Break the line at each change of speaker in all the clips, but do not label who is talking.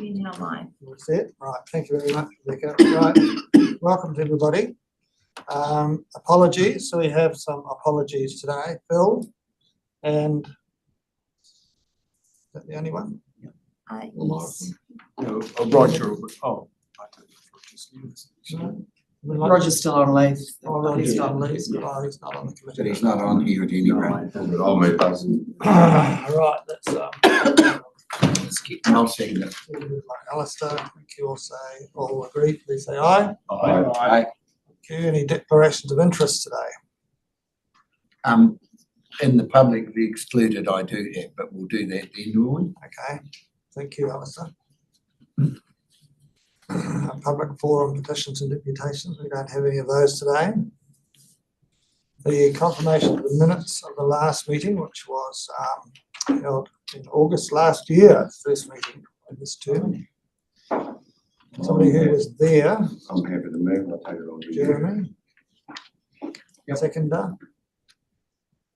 You're now live.
That's it. Right. Thank you very much, Rebecca. Right. Welcome to everybody. Apologies. So we have some apologies today. Phil and is that the only one?
Yes.
No, Roger. Oh, I don't know.
No?
Roger's still on leave.
Oh, Roger's
He's
on
not-
leave. Oh, he's not on the
But
committee.
he's not on here at any rate.
Right. Let's keep
I'll second it.
Alistair. Thank you. All say all agree. Please say aye.
Aye.
Thank you. Any declarations of interest today?
In the publicly excluded, I do have, but we'll do that then, will we?
Okay. Thank you, Alistair. Public forum petitions and deputations. We don't have any of those today. The confirmation of the minutes of the last meeting, which was held in August last year, first meeting of this term. Somebody who was there,
I'm happy to move. I'll take it on.
Jeremy.
Yep.
Seconder.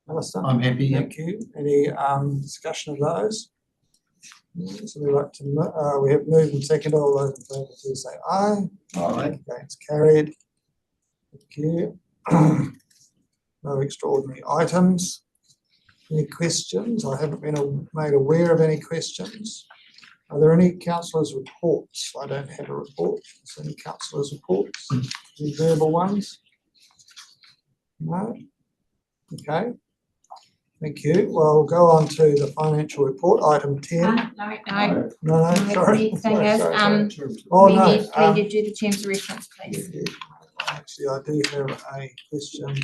Alistair.
I'm happy, yeah.
Thank you. Any discussion of those? So we like to, we have moved and seconded. All those in favour, please say aye.
Aye.
Against carried. Thank you. No extraordinary items. Any questions? I haven't been made aware of any questions. Are there any councillors' reports? I don't have a report. Is there any councillors' reports? Any verbal ones? No? Okay. Thank you. Well, we'll go on to the financial report, item 10.
No.
No, sorry.
Sorry.
Oh,
We
no.
need to do the terms of reference, please.
Actually, I do have a question.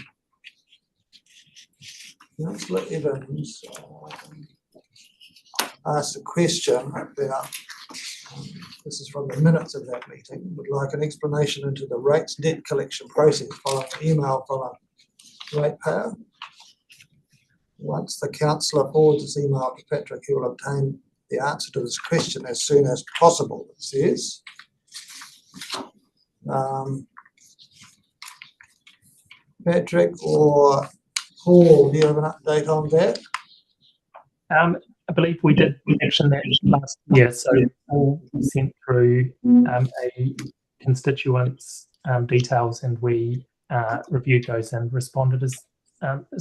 Councillor Evans asked a question about, this is from the minutes of that meeting, would like an explanation into the rates debt collection process following an email from a ratepayer. Once the councillor forwards this email to Patrick, he will obtain the answer to this question as soon as possible, it says. Patrick or Paul, do you have an update on that?
I believe we did action that last year, so Paul sent through a constituents details, and we reviewed those and responded. Is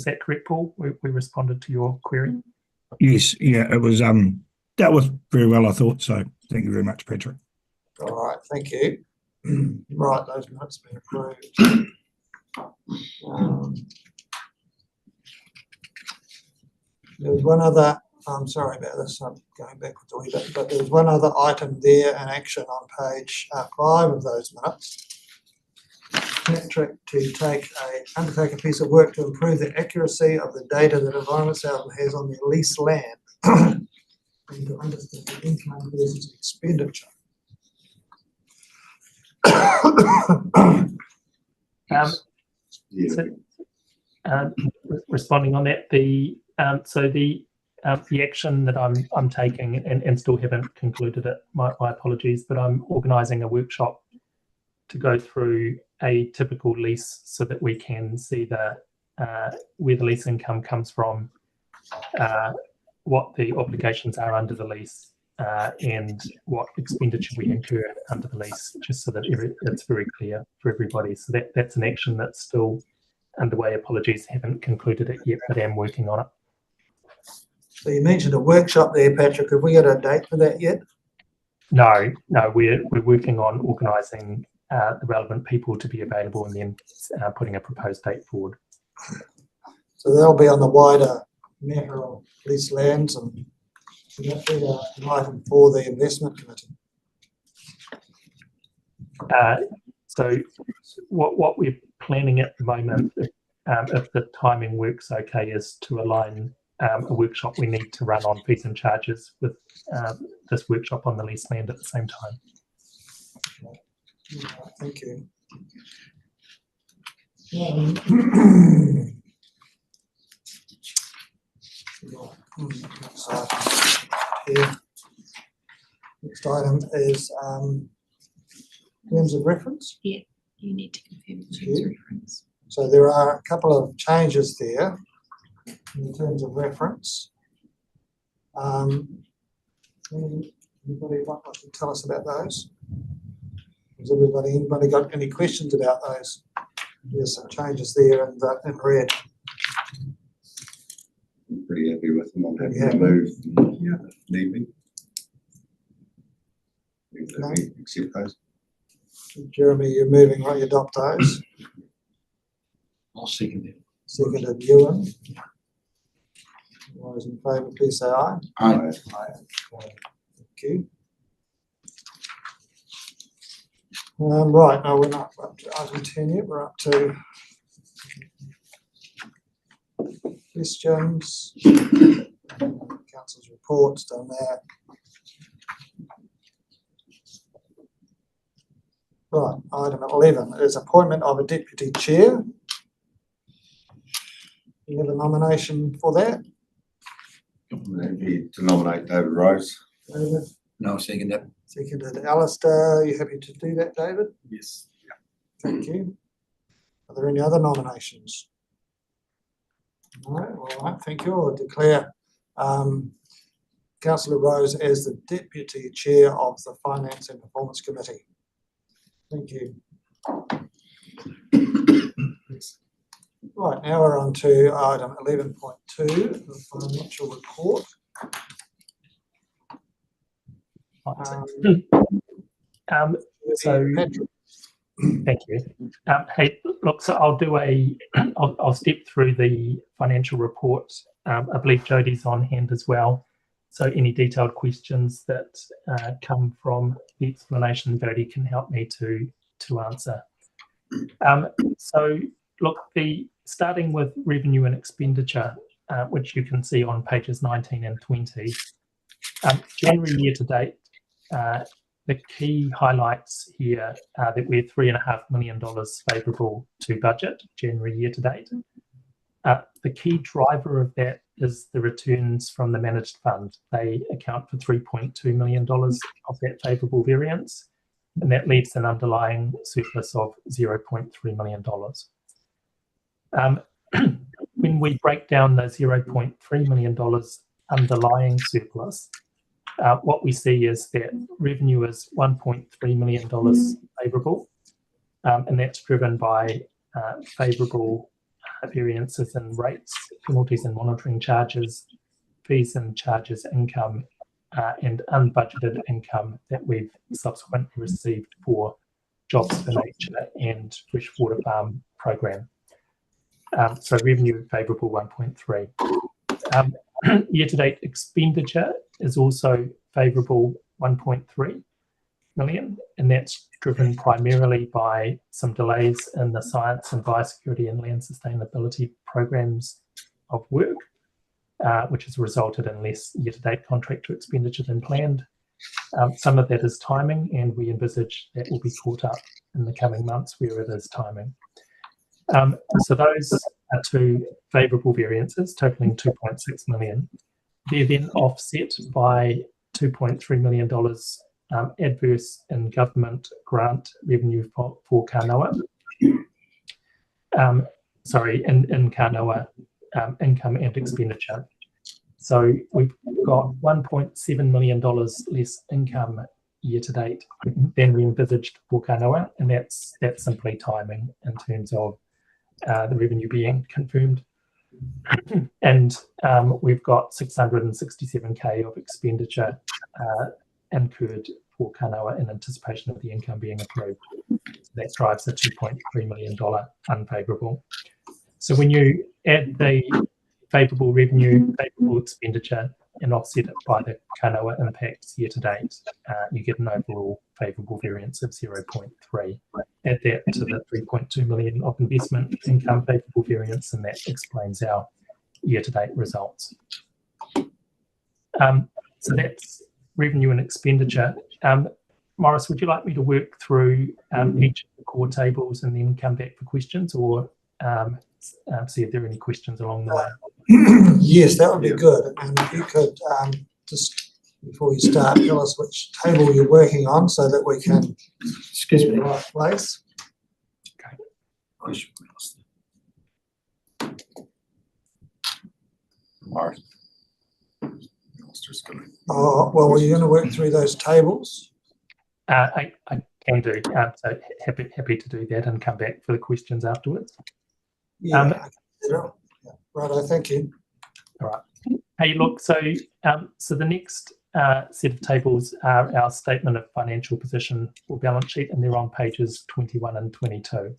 that correct, Paul? We responded to your query.
Yes, yeah, it was that was very well, I thought. So thank you very much, Patrick.
All right, thank you. Right, those minutes have been approved. There was one other, I'm sorry about this, I'm going backwards a wee bit, but there was one other item there in action on page 5 of those minutes. Patrick to undertake a piece of work to improve the accuracy of the data that Environment Southern has on their leased land and to understand the income versus expenditure.
Responding on that, the action that I'm taking and still haven't concluded it. My apologies, but I'm organising a workshop to go through a typical lease so that we can see where the lease income comes from, what the obligations are under the lease, and what expenditure we incur under the lease, just so that it's very clear for everybody. So that's an action that's still underway. Apologies, haven't concluded it yet, but am working on it.
So you mentioned a workshop there, Patrick. Have we got a date for that yet?
No, we're working on organising the relevant people to be available and then putting a proposed date forward.
So they'll be on the wider matter of leased lands, and that'll be an item for the investment committee.
So what we're planning at the moment, if the timing works okay, is to align a workshop we need to run on fees and charges with this workshop on the leased land at the same time.
Thank you. Next item is terms of reference.
Yeah, you need to confirm the terms of reference.
So there are a couple of changes there in terms of reference. Anybody want to tell us about those? Has anybody got any questions about those? There's some changes there in red.
I'm pretty happy with them. I'm happy
Yeah.
to move. Yeah, if need be.
No.
Accept those.
Jeremy, you're moving, right? You adopt those.
I'll second it.
Seconded Ewan. All those in favour, please say aye.
Aye.
Thank you. Right, no, we're not up to item 10 yet. We're up to questions. Council's reports done there. Right, item 11 is appointment of a deputy chair. You have a nomination for that?
I'm happy to nominate David Rose.
David,
No, I'll second it.
seconded Alistair. Are you happy to do that, David?
Yes.
Thank you. Are there any other nominations? No, all right, thank you. I'll declare Councillor Rose as the Deputy Chair of the Finance and Performance Committee. Thank you. Right, now we're on to item 11.2, the financial report.
So-
Patrick,
Thank you. Hey, look, so I'll step through the financial report. I believe Jodie's on hand as well. So any detailed questions that come from the explanation, Jodie can help me to answer. So look, starting with revenue and expenditure, which you can see on pages 19 and 20. January year to date, the key highlights here are that we're $3.5 million favourable to budget January year to date. The key driver of that is the returns from the managed fund. They account for $3.2 million of that favourable variance, and that leaves an underlying surplus of $0.3 million. When we break down the $0.3 million underlying surplus, what we see is that revenue is $1.3 million favourable, and that's driven by favourable variances in rates, penalties and monitoring charges, fees and charges income, and unbudgeted income that we've subsequently received for Jobs for Nature and Freshwater Farm program. So revenue favourable 1.3. Year-to-date expenditure is also favourable 1.3 million, and that's driven primarily by some delays in the science and biosecurity and land sustainability programs of work, which has resulted in less year-to-date contractor expenditure than planned. Some of that is timing, and we envisage that will be caught up in the coming months where it is timing. So those are two favourable variances totaling 2.6 million. They're then offset by $2.3 million adverse in government grant revenue for Kanoa. In Kanoa income and expenditure. So we've got $1.7 million less income year to date than we envisaged for Kanoa, and that's simply timing in terms of the revenue being confirmed. And we've got 667K of expenditure incurred for Kanoa in anticipation of the income being approved. So that drives the $2.3 million unfavourable. So when you add the favourable revenue, favourable expenditure, and offset it by the Kanoa impacts year to date, you get an overall favourable variance of 0.3. Add that to the 3.2 million of investment income favourable variance, and that explains our year to date results. So that's revenue and expenditure. Morris, would you like me to work through each of the core tables and then come back for questions, or see if there are any questions along the way?
Yes, that would be good. And if you could just, before you start, tell us which table you're working on so that we can
Excuse
get
me.
the right place.
Question.
Mark. just gonna.
Well, were you going to work through those tables?
I can do. So happy to do that and come back for the questions afterwards.
Yeah. Right, thank you.
All right. Hey, look, so the next set of tables are our statement of financial position or balance sheet, and they're on pages 21 and 22.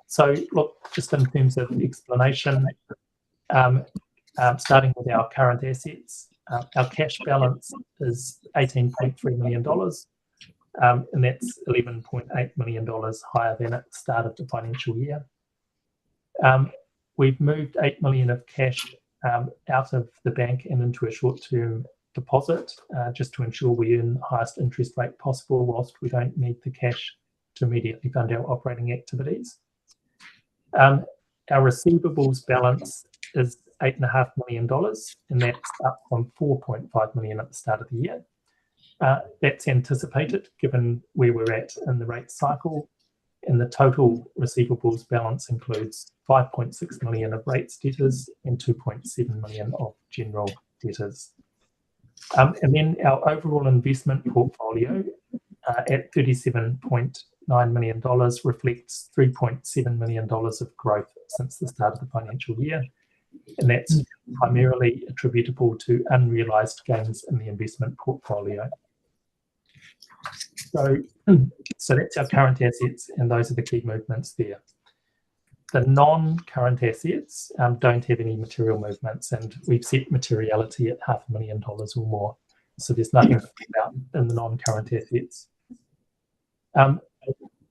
So look, just in terms of explanation, starting with our current assets, our cash balance is $18.3 million, and that's $11.8 million higher than at the start of the financial year. We've moved $8 million of cash out of the bank and into a short-term deposit, just to ensure we earn the highest interest rate possible whilst we don't need the cash to immediately fund our operating activities. Our receivables balance is $8.5 million, and that's up from $4.5 million at the start of the year. That's anticipated given where we're at in the rate cycle, and the total receivables balance includes $5.6 million of rates debtors and $2.7 million of general debtors. And then our overall investment portfolio at $37.9 million reflects $3.7 million of growth since the start of the financial year, and that's primarily attributable to unrealised gains in the investment portfolio. So that's our current assets, and those are the key movements there. The non-current assets don't have any material movements, and we've set materiality at $500,000 or more. So there's nothing to think about in the non-current assets.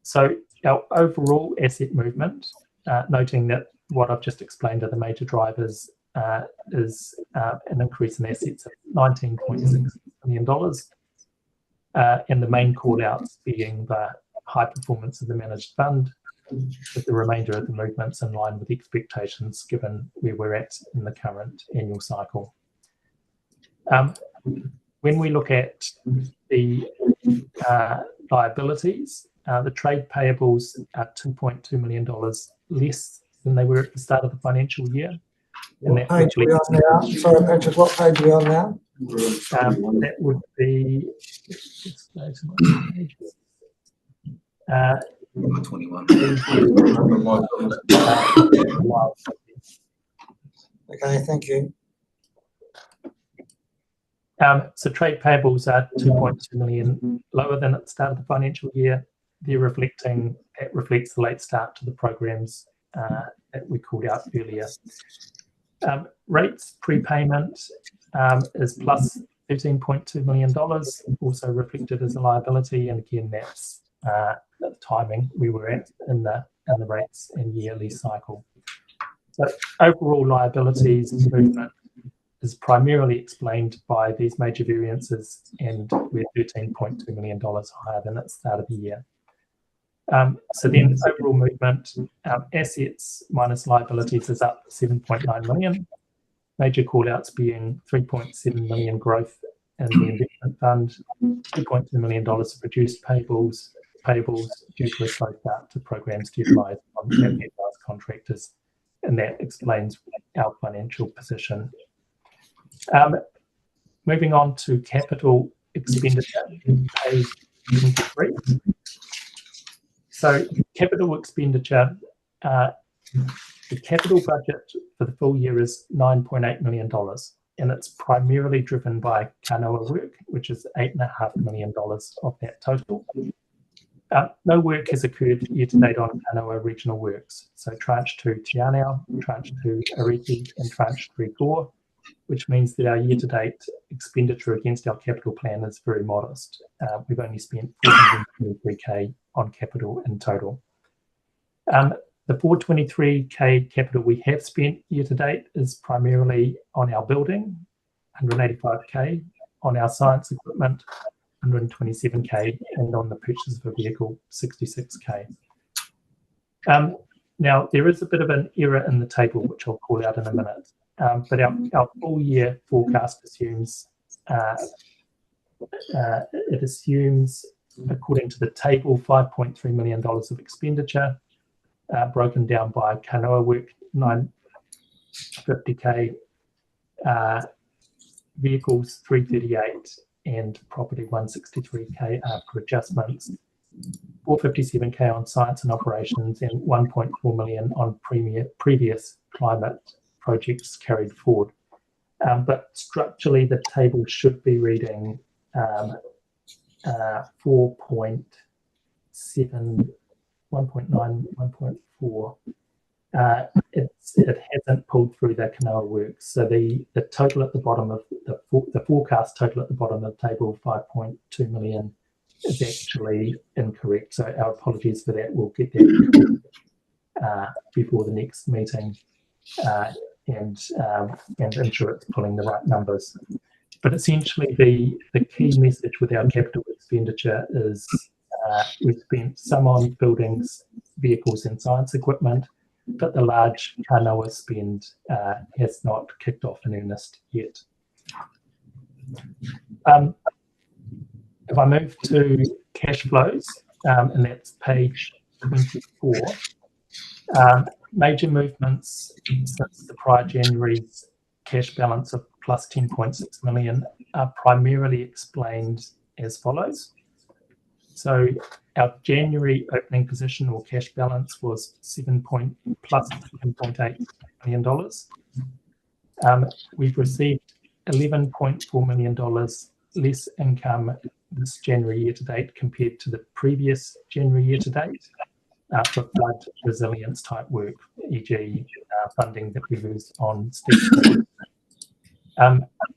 So our overall asset movement, noting that what I've just explained are the major drivers, is an increase in assets of $19.6 million. And the main call-outs being the high performance of the managed fund, with the remainder of the movements in line with expectations given where we're at in the current annual cycle. When we look at the liabilities, the trade payables are $2.2 million less than they were at the start of the financial year. And
What page are we on now? Sorry, Patrick, what page are we on now?
That would be, let's go to my page.
21.
Okay, thank you.
So trade payables are $2.2 million lower than at the start of the financial year. That reflects the late start to the programs that we called out earlier. Rates prepayment is plus $13.2 million, also reflected as a liability, and again that's the timing we were at in the rates and yearly cycle. So overall liabilities movement is primarily explained by these major variances, and we're $13.2 million higher than at the start of the year. So then overall movement, assets minus liabilities is up $7.9 million. Major call-outs being $3.7 million growth in the investment fund, $2.2 million of reduced payables due to a slow start to programs utilised on advised contractors, and that explains our financial position. Moving on to capital expenditure, page 23. So capital expenditure, the capital budget for the full year is $9.8 million, and it's primarily driven by Kanoa work, which is $8.5 million of that total. No work has occurred year to date on Kanoa regional works. So tranche 2 Te Anau, tranche 2 Ariki, and tranche 3 Gore, which means that our year to date expenditure against our capital plan is very modest. We've only spent $423,000 on capital in total. The $423,000 capital we have spent year to date is primarily on our building, $185,000, on our science equipment, $127,000, and on the purchase of a vehicle, $66,000. Now, there is a bit of an error in the table, which I'll call out in a minute, but our full year forecast assumes, it assumes, according to the table, $5.3 million of expenditure, broken down by Kanoa work, $950,000, vehicles 338 and property 163k after adjustments, 457k on science and operations, and 1.4 million on previous climate projects carried forward. But structurally, the table should be reading 4.7, 1.9, 1.4. It hasn't pulled through the Kanoa works. So the total at the bottom of the forecast total at the bottom of the table, 5.2 million, is actually incorrect. So our apologies for that. We'll get that before the next meeting and ensure it's pulling the right numbers. But essentially, the key message with our capital expenditure is we've spent some on buildings, vehicles, and science equipment, but the large Kanoa spend has not kicked off in earnest yet. If I move to cash flows, and that's page 24, major movements since the prior January's cash balance of plus 10.6 million are primarily explained as follows. So our January opening position or cash balance was plus $7.8 million. We've received $11.4 million less income this January year to date compared to the previous January year to date for flood resilience type work, e.g. Funding that we lose on steep.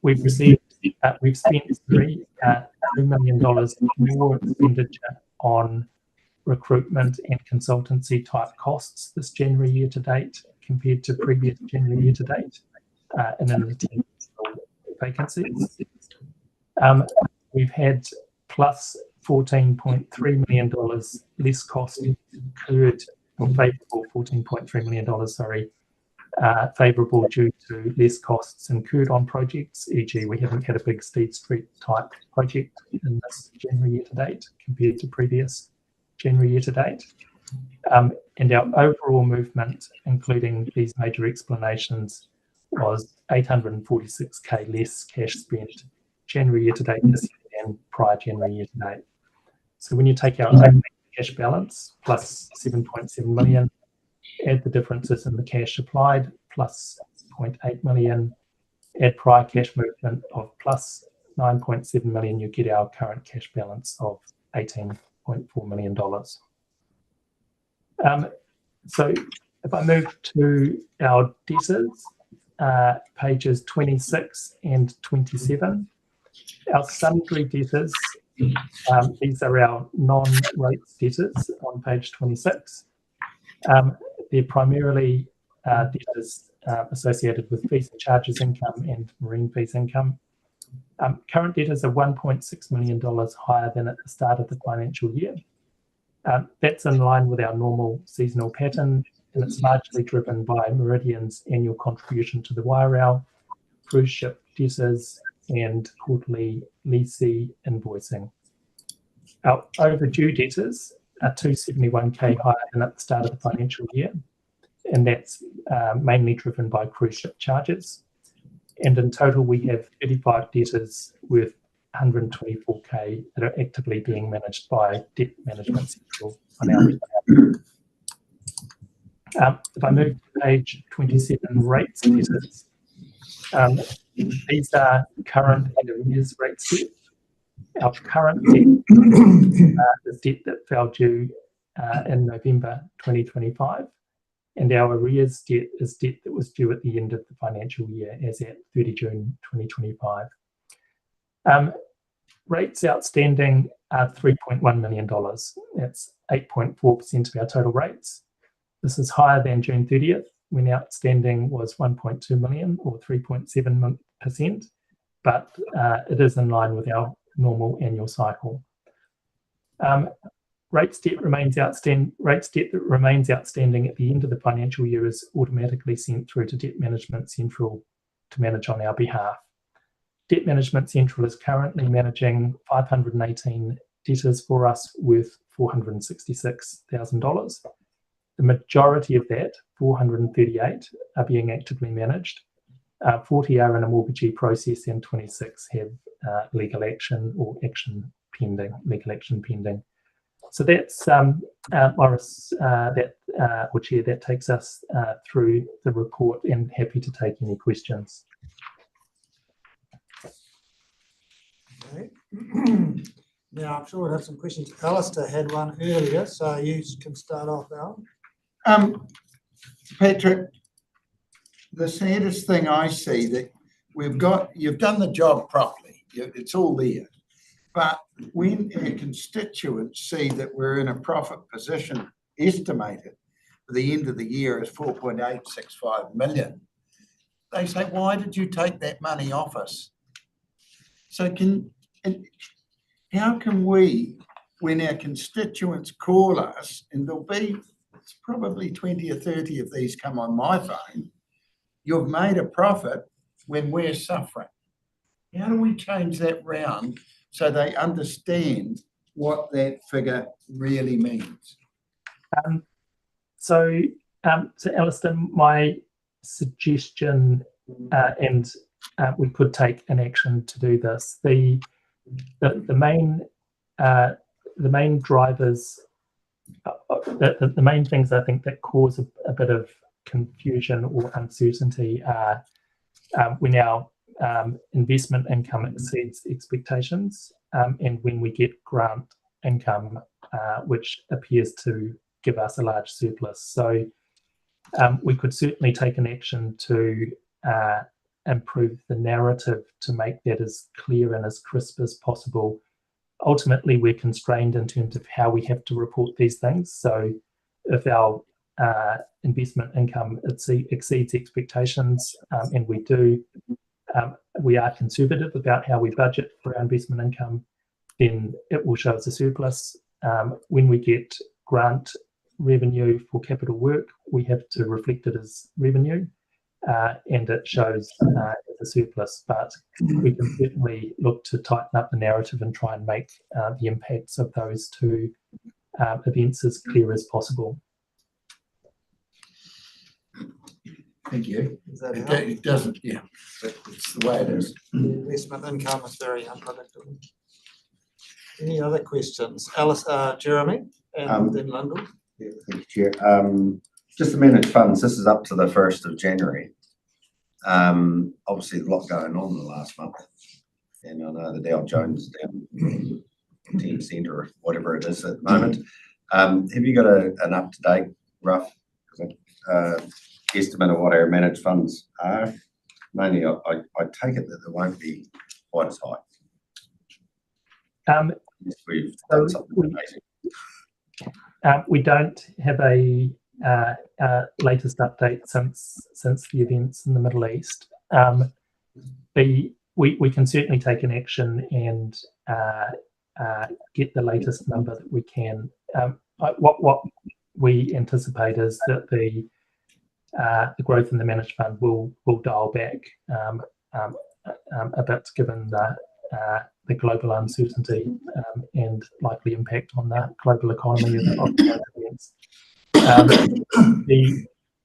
We've spent $2 million more expenditure on recruitment and consultancy type costs this January year to date compared to previous January year to date, and an attempt to fill vacancies. We've had plus $14.3 million less cost incurred, or favourable $14.3 million, favourable due to less costs incurred on projects, e.g. we haven't had a big Steed Street type project in this January year to date compared to previous January year to date. And our overall movement, including these major explanations, was 846k less cash spent January year to date this year than prior January year to date. So when you take our opening cash balance plus 7.7 million, add the differences in the cash applied plus 0.8 million, add prior cash movement of plus 9.7 million, you get our current cash balance of $18.4 million. So if I move to our debtors, pages 26 and 27, our sundry debtors, these are our non-rates debtors on page 26. They're primarily debtors associated with fees and charges income and marine fees income. Current debtors are $1.6 million higher than at the start of the financial year. That's in line with our normal seasonal pattern, and it's largely driven by Meridian's annual contribution to the Wairau, cruise ship debtors, and quarterly lessee invoicing. Our overdue debtors are $271k higher than at the start of the financial year, and that's mainly driven by cruise ship charges. And in total, we have 35 debtors worth $124k that are actively being managed by Debt Management Central on our behalf. If I move to page 27, rates debtors, these are current and arrears rates debt. Our current debt is debt that fell due in November 2025, and our arrears debt is debt that was due at the end of the financial year as at 30 June 2025. Rates outstanding are $3.1 million. That's 8.4% of our total rates. This is higher than June 30th, when outstanding was 1.2 million or 3.7%, but it is in line with our normal annual cycle. Rates debt that remains outstanding at the end of the financial year is automatically sent through to Debt Management Central to manage on our behalf. Debt Management Central is currently managing 518 debtors for us worth $466,000. The majority of that, 438, are being actively managed. 40 are in a mortgagee process and 26 have legal action or legal action pending. So that's Morris, Chair, that takes us through the report, and happy to take any questions.
Okay. Now, I'm sure we'll have some questions. Alistair had one earlier, so you can start off, Al.
Patrick, the saddest thing I see that you've done the job properly. It's all there. But when our constituents see that we're in a profit position, estimated for the end of the year is 4.865 million, they say, why did you take that money off us? So how can we, when our constituents call us, and it's probably 20 or 30 of these come on my phone, you've made a profit when we're suffering. How do we change that round so they understand what that figure really means?
So Alistair, my suggestion, and we could take an action to do this. The main drivers, the main things I think that cause a bit of confusion or uncertainty are when our investment income exceeds expectations, and when we get grant income, which appears to give us a large surplus. So we could certainly take an action to improve the narrative to make that as clear and as crisp as possible. Ultimately, we're constrained in terms of how we have to report these things. So if our investment income exceeds expectations, and we do, we are conservative about how we budget for our investment income, then it will show as a surplus. When we get grant revenue for capital work, we have to reflect it as revenue, and it shows as a surplus. But we can certainly look to tighten up the narrative and try and make the impacts of those two events as clear as possible.
Thank you.
Does that help?
It doesn't, yeah, but it's the way it is.
The investment income is very unpredictable. Any other questions? Alice, Jeremy, and then Lundell.
Yeah, thank you, Chair. Just the managed funds, this is up to the 1st of January. Obviously, a lot going on in the last month. And I know the Dow Jones is down 10% or whatever it is at the moment. Have you got an up-to-date rough estimate of what our managed funds are? Mainly, I take it that they won't be quite as high. Yes, we've done something amazing.
We don't have a latest update since the events in the Middle East. We can certainly take an action and get the latest number that we can. What we anticipate is that the growth in the managed fund will dial back a bit, given the global uncertainty and likely impact on the global economy of the events.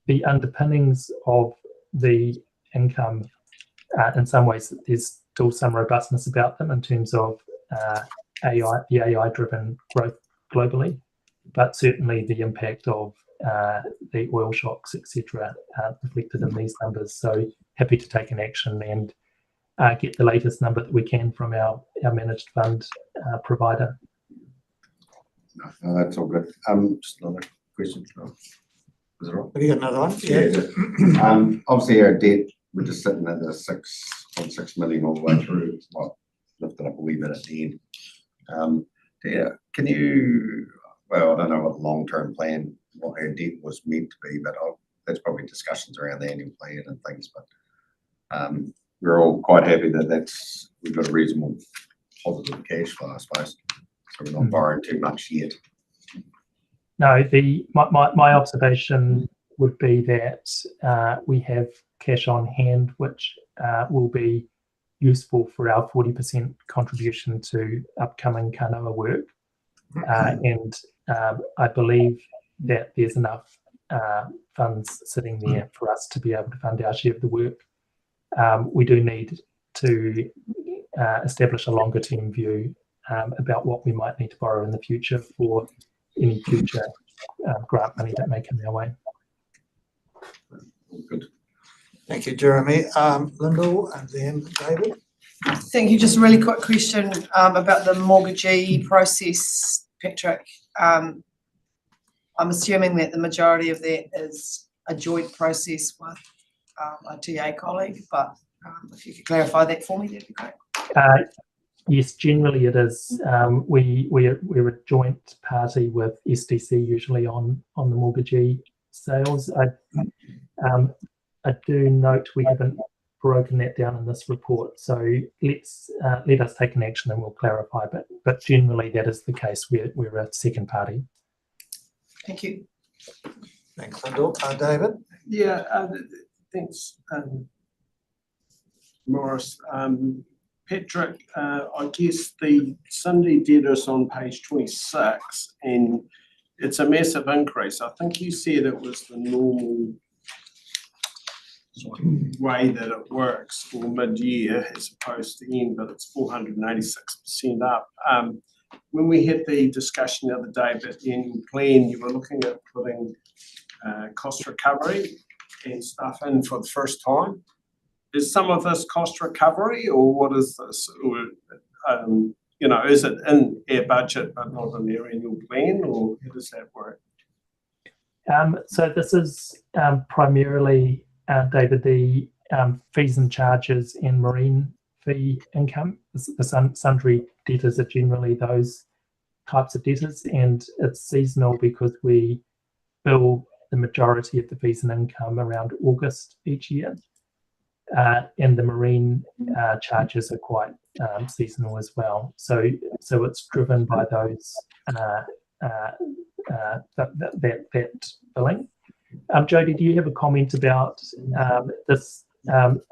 The underpinnings of the income, in some ways, there's still some robustness about them in terms of the AI-driven growth globally, but certainly the impact of the oil shocks, etc., reflected in these numbers. So happy to take an action and get the latest number that we can from our managed fund provider.
No, that's all good. Just another question. Is it all right?
Have you got another one?
Yeah. Obviously, our debt, we're just sitting at the 6.6 million all the way through. Well, lifted up a wee bit at the end. Yeah, can you? Well, I don't know what the long-term plan, what our debt was meant to be, but there's probably discussions around the annual plan and things. But we're all quite happy that we've got a reasonable positive cash flow, I suppose. So we're not borrowing too much yet.
No, my observation would be that we have cash on hand, which will be useful for our 40% contribution to upcoming Kanoa work. And I believe that there's enough funds sitting there for us to be able to fund our share of the work. we do need to establish a longer term view about what we might need to borrow in the future for any future grant money that may come our way.
Good.
Thank you, Jeremy. Lyndall and then David.
Thank you. Just a really quick question about the mortgagee process, Patrick. I'm assuming that the majority of that is a joint process with a TA colleague, but if you could clarify that for me, that'd be great.
Yes, generally it is. We're a joint party with SDC usually on the mortgagee sales. I do note we haven't broken that down in this report, so let us take an action and we'll clarify. But generally that is the case. We're a second party.
Thank you.
Thanks, Lyndall. David.
Yeah, thanks, Morris. Patrick, I guess the Sunday debtors on page 26, and it's a massive increase. I think you said it was the normal way that it works for mid-year as opposed to end, but it's 486% up. When we had the discussion the other day about the annual plan, you were looking at putting cost recovery and stuff in for the first time. Is some of this cost recovery, or what is this? Or, is it in our budget but not in their annual plan, or how does that work?
So this is primarily, David, the fees and charges and marine fee income. The sundry debtors are generally those types of debtors, and it's seasonal because we bill the majority of the fees and income around August each year. And the marine charges are quite seasonal as well. So it's driven by those that billing. Jody, do you have a comment about this?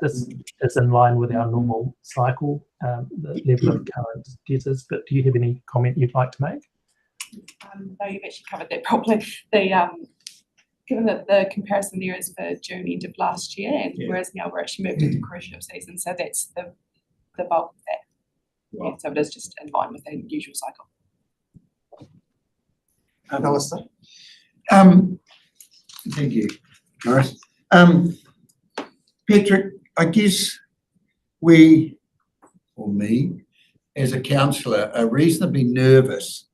This is in line with our normal cycle, the level of current debtors. But do you have any comment you'd like to make?
No, you've actually covered that properly. Given that the comparison there is for June end of last year, and whereas now we're actually moved into cruise ship season, so that's the bulk of that.
Wow.
Yeah, so it is just in line with the usual cycle.
Alistair.
Thank you, Morris. Patrick, I guess we, or me, as a councillor, are reasonably nervous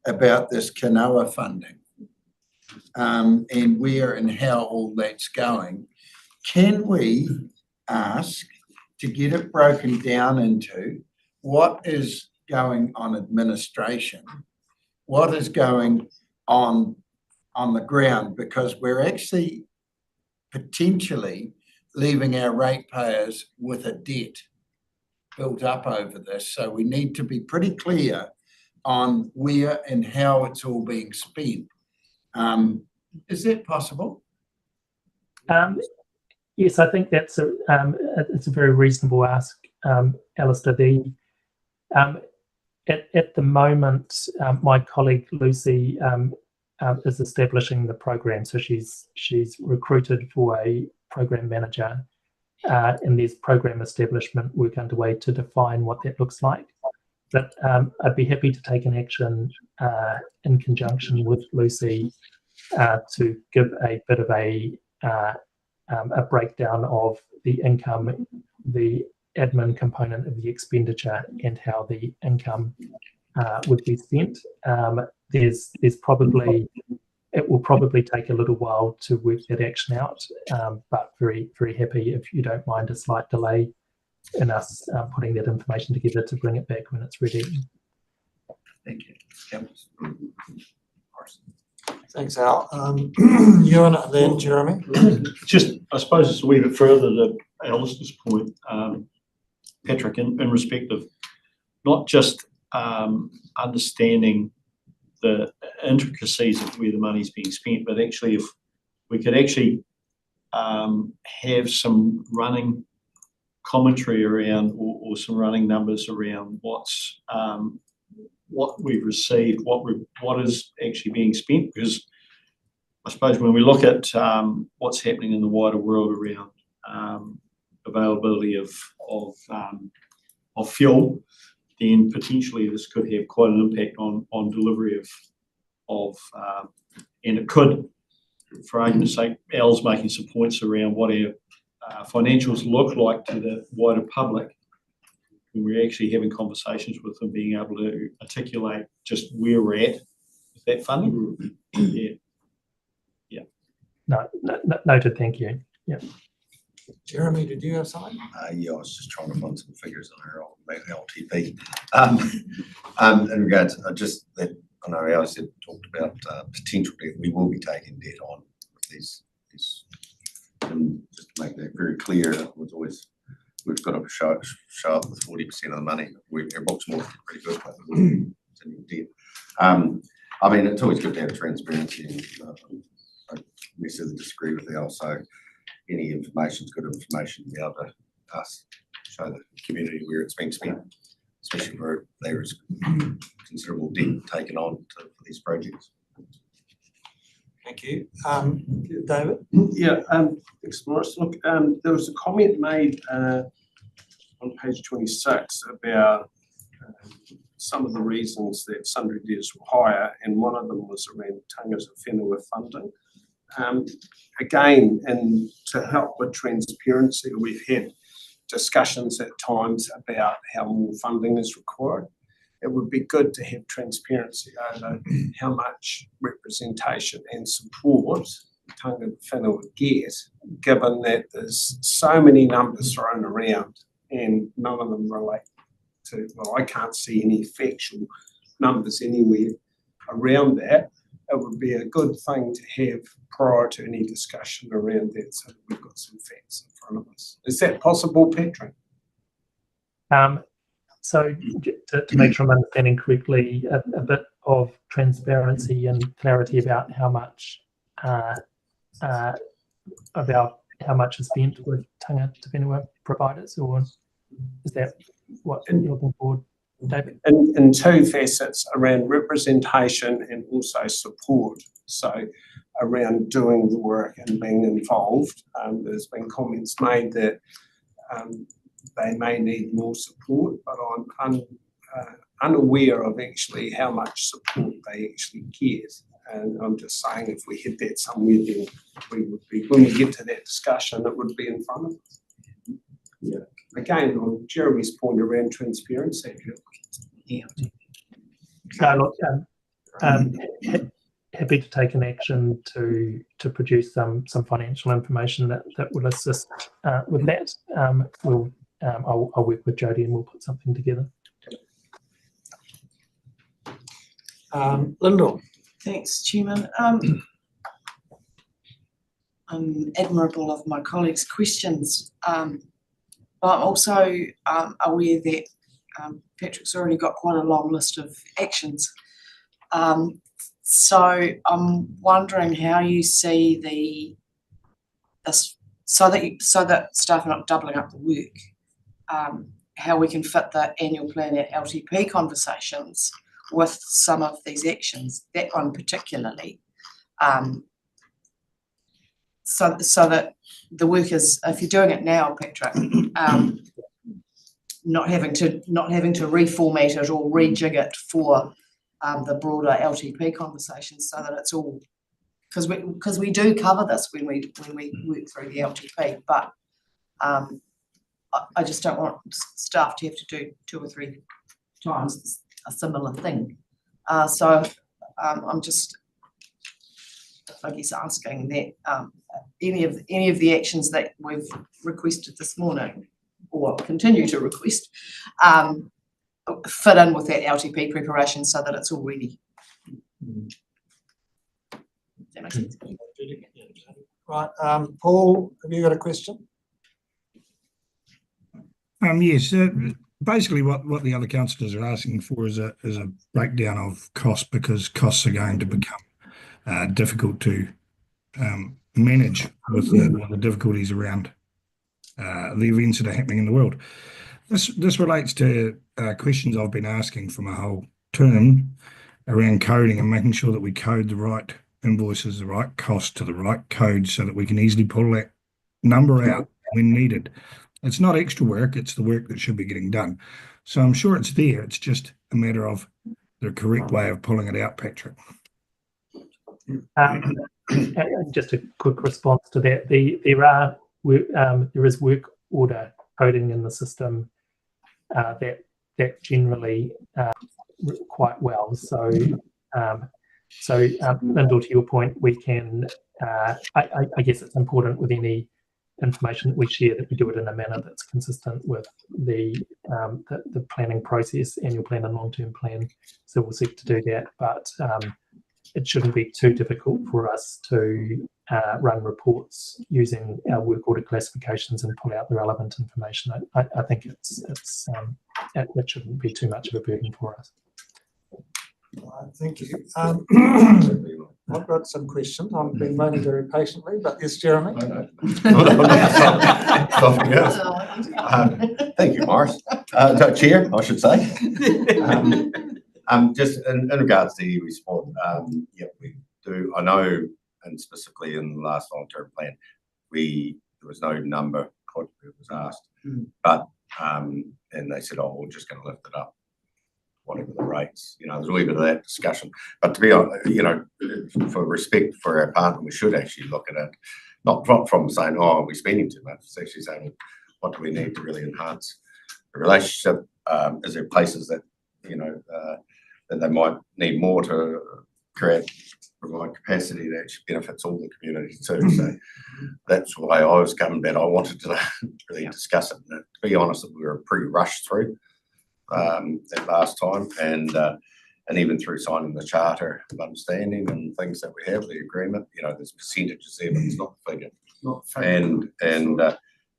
about this Canoa funding. And where and how all that's going. Can we ask to get it broken down into what is going on administration, what is going on the ground, because we're actually potentially leaving our ratepayers with a debt built up over this. So we need to be pretty clear on where and how it's all being spent. Is that possible?
Yes, I think that's it's a very reasonable ask, Alistair. At the moment, my colleague Lucy is establishing the program, so she's recruited for a program manager, and there's program establishment work underway to define what that looks like. But I'd be happy to take an action in conjunction with Lucy to give a bit of a breakdown of the income, the admin component of the expenditure, and how the income would be spent. There's probably, it will probably take a little while to work that action out, but very, very happy, if you don't mind, a slight delay in us putting that information together to bring it back when it's ready.
Thank you. Yep.
Thanks, Al. Ewan and then Jeremy.
Just, I suppose it's a wee bit further to Alistair's point, Patrick, in respect of not just understanding the intricacies of where the money's being spent, but actually if we could actually have some running commentary around or some running numbers around what's what we've received, what is actually being spent, because I suppose when we look at what's happening in the wider world around availability of fuel, then potentially this could have quite an impact on delivery of and it could, for argument's sake, Al's making some points around what our financials look like to the wider public. When we're actually having conversations with them, being able to articulate just where we're at with that funding.
Noted, thank you. Yeah.
Jeremy, did you have something?
Yeah, I was just trying to find some figures on our LTP. In regards, just that, I know Alice had talked about potential debt. We will be taking debt on with these, and just to make that very clear, it was always, we've got to show up with 40% of the money. Our books more pretty good, but we're sitting debt. I mean, it's always good to have transparency, and I necessarily disagree with Al. So any information is good information to be able to show the community where it's being spent, especially where there is considerable debt taken on for these projects.
Thank you. David?
Yeah, thanks, Morris. Look, there was a comment made on page 26 about some of the reasons that sundry debtors were higher, and one of them was around Tanga's Whenua funding. Again, and to help with transparency, we've had discussions at times about how more funding is required. It would be good to have transparency over how much representation and support Tanga Whenua get, given that there's so many numbers thrown around and none of them relate to, well, I can't see any factual numbers anywhere around that. It would be a good thing to have prior to any discussion around that, so that we've got some facts in front of us. Is that possible, Patrick?
So to make sure I'm understanding correctly, a bit of transparency and clarity about how much is spent with Tanga Te Whenua providers, or is that what you're looking for, David?
In two facets, around representation and also support. So around doing the work and being involved, there's been comments made that they may need more support, but I'm unaware of actually how much support they actually get. And I'm just saying, if we hit that somewhere, then we would be, when we get to that discussion, it would be in front of us. Yeah. Again, on Jeremy's point around transparency. Yeah.
Look, happy to take an action to produce some financial information that will assist with that. I'll work with Jody and we'll put something together.
Lyndall?
Thanks, Chairman. I'm admirable of my colleagues' questions, but I'm also aware that Patrick's already got quite a long list of actions. So I'm wondering how you see so that staff are not doubling up the work, how we can fit the annual plan at LTP conversations with some of these actions, that one particularly, so that the work is, if you're doing it now, Patrick, not having to reformat it or rejig it for the broader LTP conversations, so that it's all, because we do cover this when we work through the LTP, but I just don't want staff to have to do 2 or 3 times a similar thing. So I'm just, I guess, asking that any of the actions that we've requested this morning, or continue to request, fit in with that LTP preparation so that it's all ready. Does that make sense?
Right, Paul, have you got a question?
Yes. Basically, what the other councillors are asking for is a breakdown of costs, because costs are going to become difficult to manage with the difficulties around the events that are happening in the world. This relates to questions I've been asking from a whole term around coding and making sure that we code the right invoices, the right cost to the right code, so that we can easily pull that number out when needed. It's not extra work, it's the work that should be getting done. So I'm sure it's there. It's just a matter of the correct way of pulling it out, Patrick.
And just a quick response to that. There is work order coding in the system that generally quite well. So Lyndall, to your point, we can. I guess it's important with any information that we share that we do it in a manner that's consistent with the planning process, annual plan and long-term plan. So we'll seek to do that, but it shouldn't be too difficult for us to run reports using our work order classifications and pull out the relevant information. I think it shouldn't be too much of a burden for us.
Thank you. I've got some questions. I've been waiting very patiently, but yes, Jeremy.
Thank you, Morris. Chair, I should say. Just in regards to iwi sport, yeah, we do. I know, and specifically in the last long-term plan, there was no number quite it was asked, but and they said, "Oh, we're just going to lift it up, whatever the rates." You know, there's a wee bit of that discussion. But to be honest, you know, for respect for our partner, we should actually look at it, not from saying, "Oh, we're spending too much." It's actually saying, "What do we need to really enhance the relationship?" Is there places that that they might need more to provide capacity that actually benefits all the community too. So that's why I was coming back. I wanted to really discuss it. And to be honest, we were pretty rushed through that last time, and even through signing the charter of understanding and things that we have, the agreement. You know, there's percentages there, but it's not the figure.
Not figure.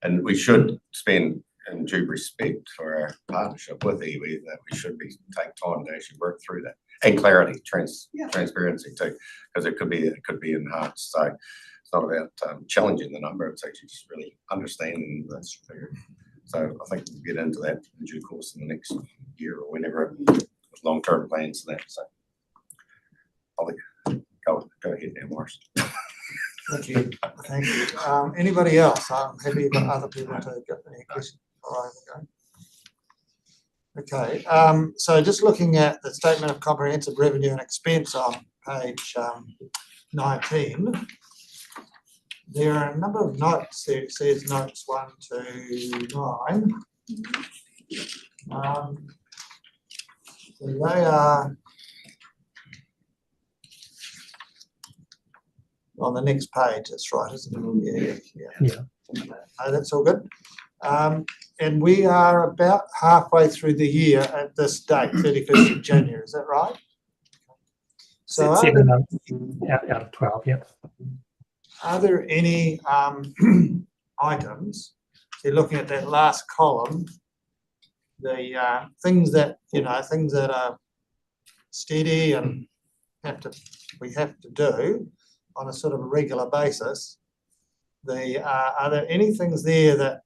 And we should spend, in due respect for our partnership with iwi, that we should take time to actually work through that, and clarity, transparency too, because it could be enhanced. So it's not about challenging the number; it's actually just really understanding this figure. So I think we'll get into that in due course in the next year or whenever, with long-term plans and that. So I'll go ahead now, Morris.
Thank you. Thank you. Anybody else? I'm happy for other people to get any questions. All right, okay. So just looking at the statement of comprehensive revenue and expense on page 19, there are a number of notes there. It says notes 1 to 9. So they are on the next page. That's right, isn't it? Yeah. No, that's all good. And we are about halfway through the year at this date, 31st of January. Is that right? So
7 months out of 12. Yeah.
Are there any items? So looking at that last column, the things that are steady and we have to do on a sort of a regular basis. Are there any things there that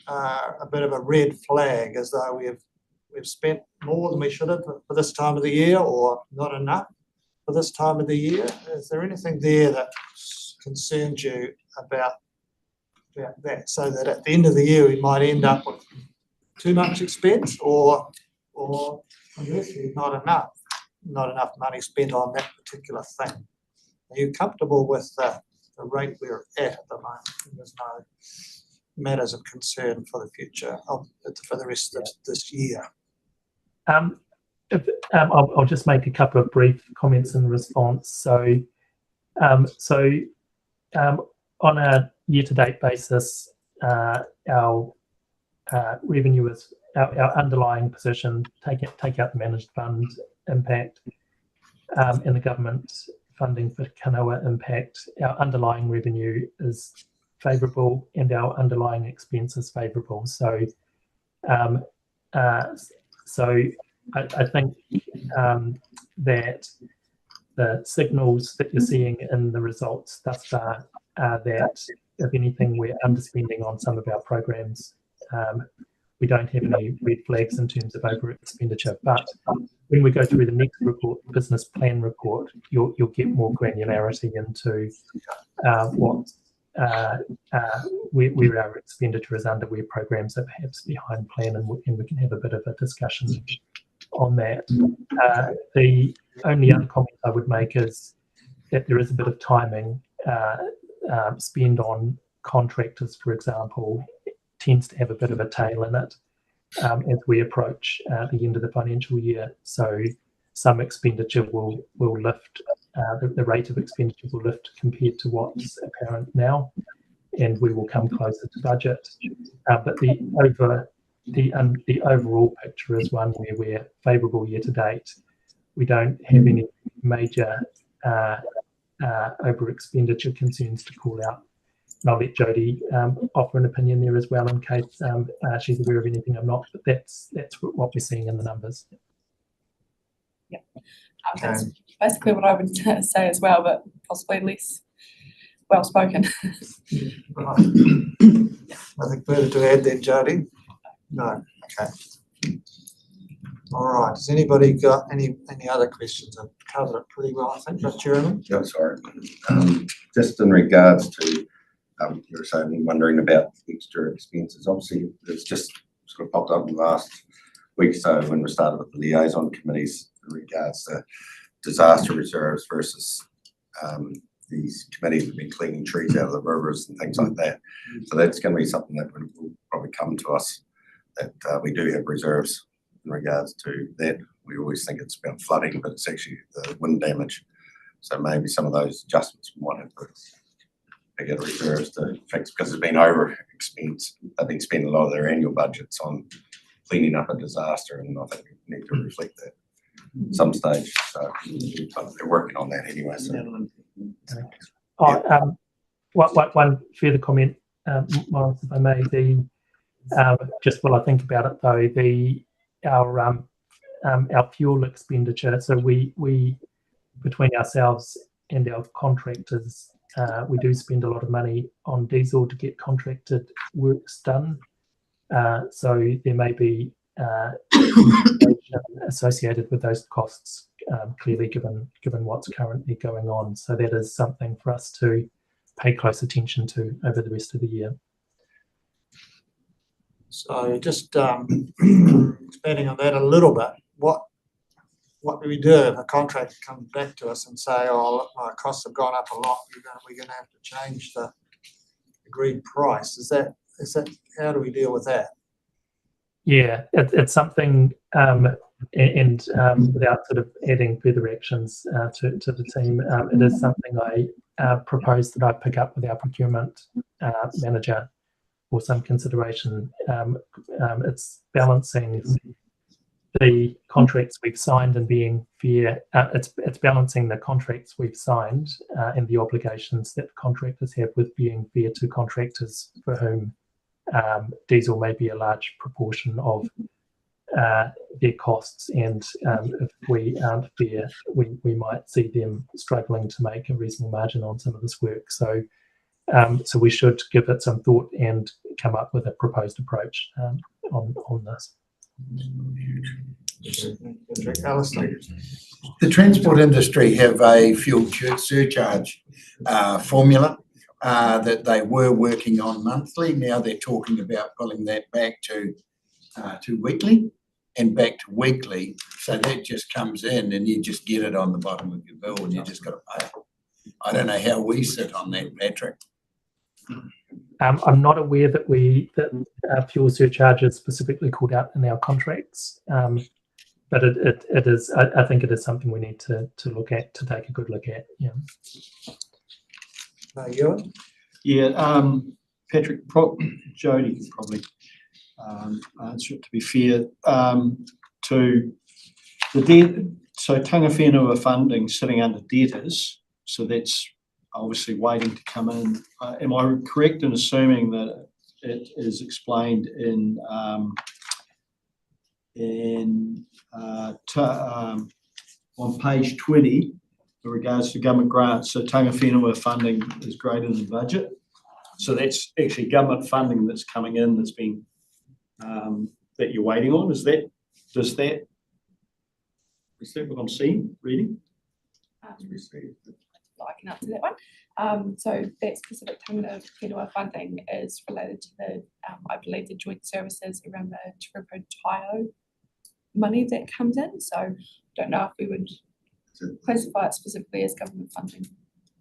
are a bit of a red flag, as though we've spent more than we should have for this time of the year, or not enough for this time of the year? Is there anything there that concerns you about that, so that at the end of the year we might end up with too much expense, or conversely not enough money spent on that particular thing? Are you comfortable with the rate we're at the moment? There's no matters of concern for the future, for the rest of this year?
I'll just make a couple of brief comments in response. So on a year-to-date basis, our revenue is our underlying position. Take out the managed fund impact and the government funding for Kanoa impact. Our underlying revenue is favourable, and our underlying expense is favourable. So, I think that the signals that you're seeing in the results thus far are that, if anything, we're underspending on some of our programs. We don't have any red flags in terms of over expenditure, but when we go through the next report, business plan report, you'll get more granularity into where our expenditure is under, where programs are perhaps behind plan, and we can have a bit of a discussion on that. The only other comment I would make is that there is a bit of timing. Spend on contractors, for example, tends to have a bit of a tail in it as we approach the end of the financial year. So some expenditure will lift, the rate of expenditure will lift compared to what's apparent now, and we will come closer to budget. But the overall picture is one where we're favourable year to date. We don't have any major over expenditure concerns to call out. And I'll let Jodie offer an opinion there as well in case she's aware of anything I'm not, but that's what we're seeing in the numbers.
That's basically what I would say as well, but possibly less well spoken.
Right. Nothing further to add then, Jodie? No, okay. All right, has anybody got any other questions? I've covered it pretty well, I think, but Chairman?
Yeah, sorry. Just in regards to, you were saying, wondering about extra expenses. Obviously, it's just sort of popped up in the last week or so when we started with the liaison committees in regards to disaster reserves versus these committees have been cleaning trees out of the rivers and things like that. So that's going to be something that will probably come to us, that we do have reserves in regards to that. We always think it's about flooding, but it's actually the wind damage. So maybe some of those adjustments we might have to get reserves to fix, because it's been over expense. They've been spending a lot of their annual budgets on cleaning up a disaster, and I think we need to reflect that at some stage. So they're working on that anyway. So.
One further comment, Maurice, if I may. Just while I think about it though, our fuel expenditure. So we between ourselves and our contractors, we do spend a lot of money on diesel to get contracted works done. So there may be associated with those costs, clearly given what's currently going on. So that is something for us to pay close attention to over the rest of the year.
So just expanding on that a little bit, what do we do if a contractor comes back to us and say, oh, look, my costs have gone up a lot, we're going to have to change the agreed price? Is that how do we deal with that?
Yeah, it's something, and without sort of adding further actions to the team, it is something I propose that I pick up with our procurement manager for some consideration. It's balancing the contracts we've signed and being fair. It's balancing the contracts we've signed and the obligations that contractors have with being fair to contractors for whom diesel may be a large proportion of their costs, and if we aren't fair, we might see them struggling to make a reasonable margin on some of this work. So we should give it some thought and come up with a proposed approach on this.
Alistair?
The transport industry have a fuel surcharge formula that they were working on monthly. Now they're talking about pulling that back to weekly and back to weekly. So that just comes in and you just get it on the bottom of your bill and you just got to pay it. I don't know how we sit on that, Patrick.
I'm not aware that fuel surcharge is specifically called out in our contracts, but it is. I think it is something we need to look at, to take a good look at. Yeah.
Ewan?
Yeah, Patrick, Jodie can probably answer it, to be fair. To the debt, so Tangawhenua funding sitting under debtors, so that's obviously waiting to come in. Am I correct in assuming that it is explained on page 20 with regards to government grants? So Tangawhenua funding is greater than budget. So that's actually government funding that's coming in that's been that you're waiting on. Is that what I'm seeing, reading?
I can answer that one. So that specific Tangata Whenua funding is related to the, I believe, the joint services around the Te Raupo Taio money that comes in. So don't know if we would classify it specifically as government funding.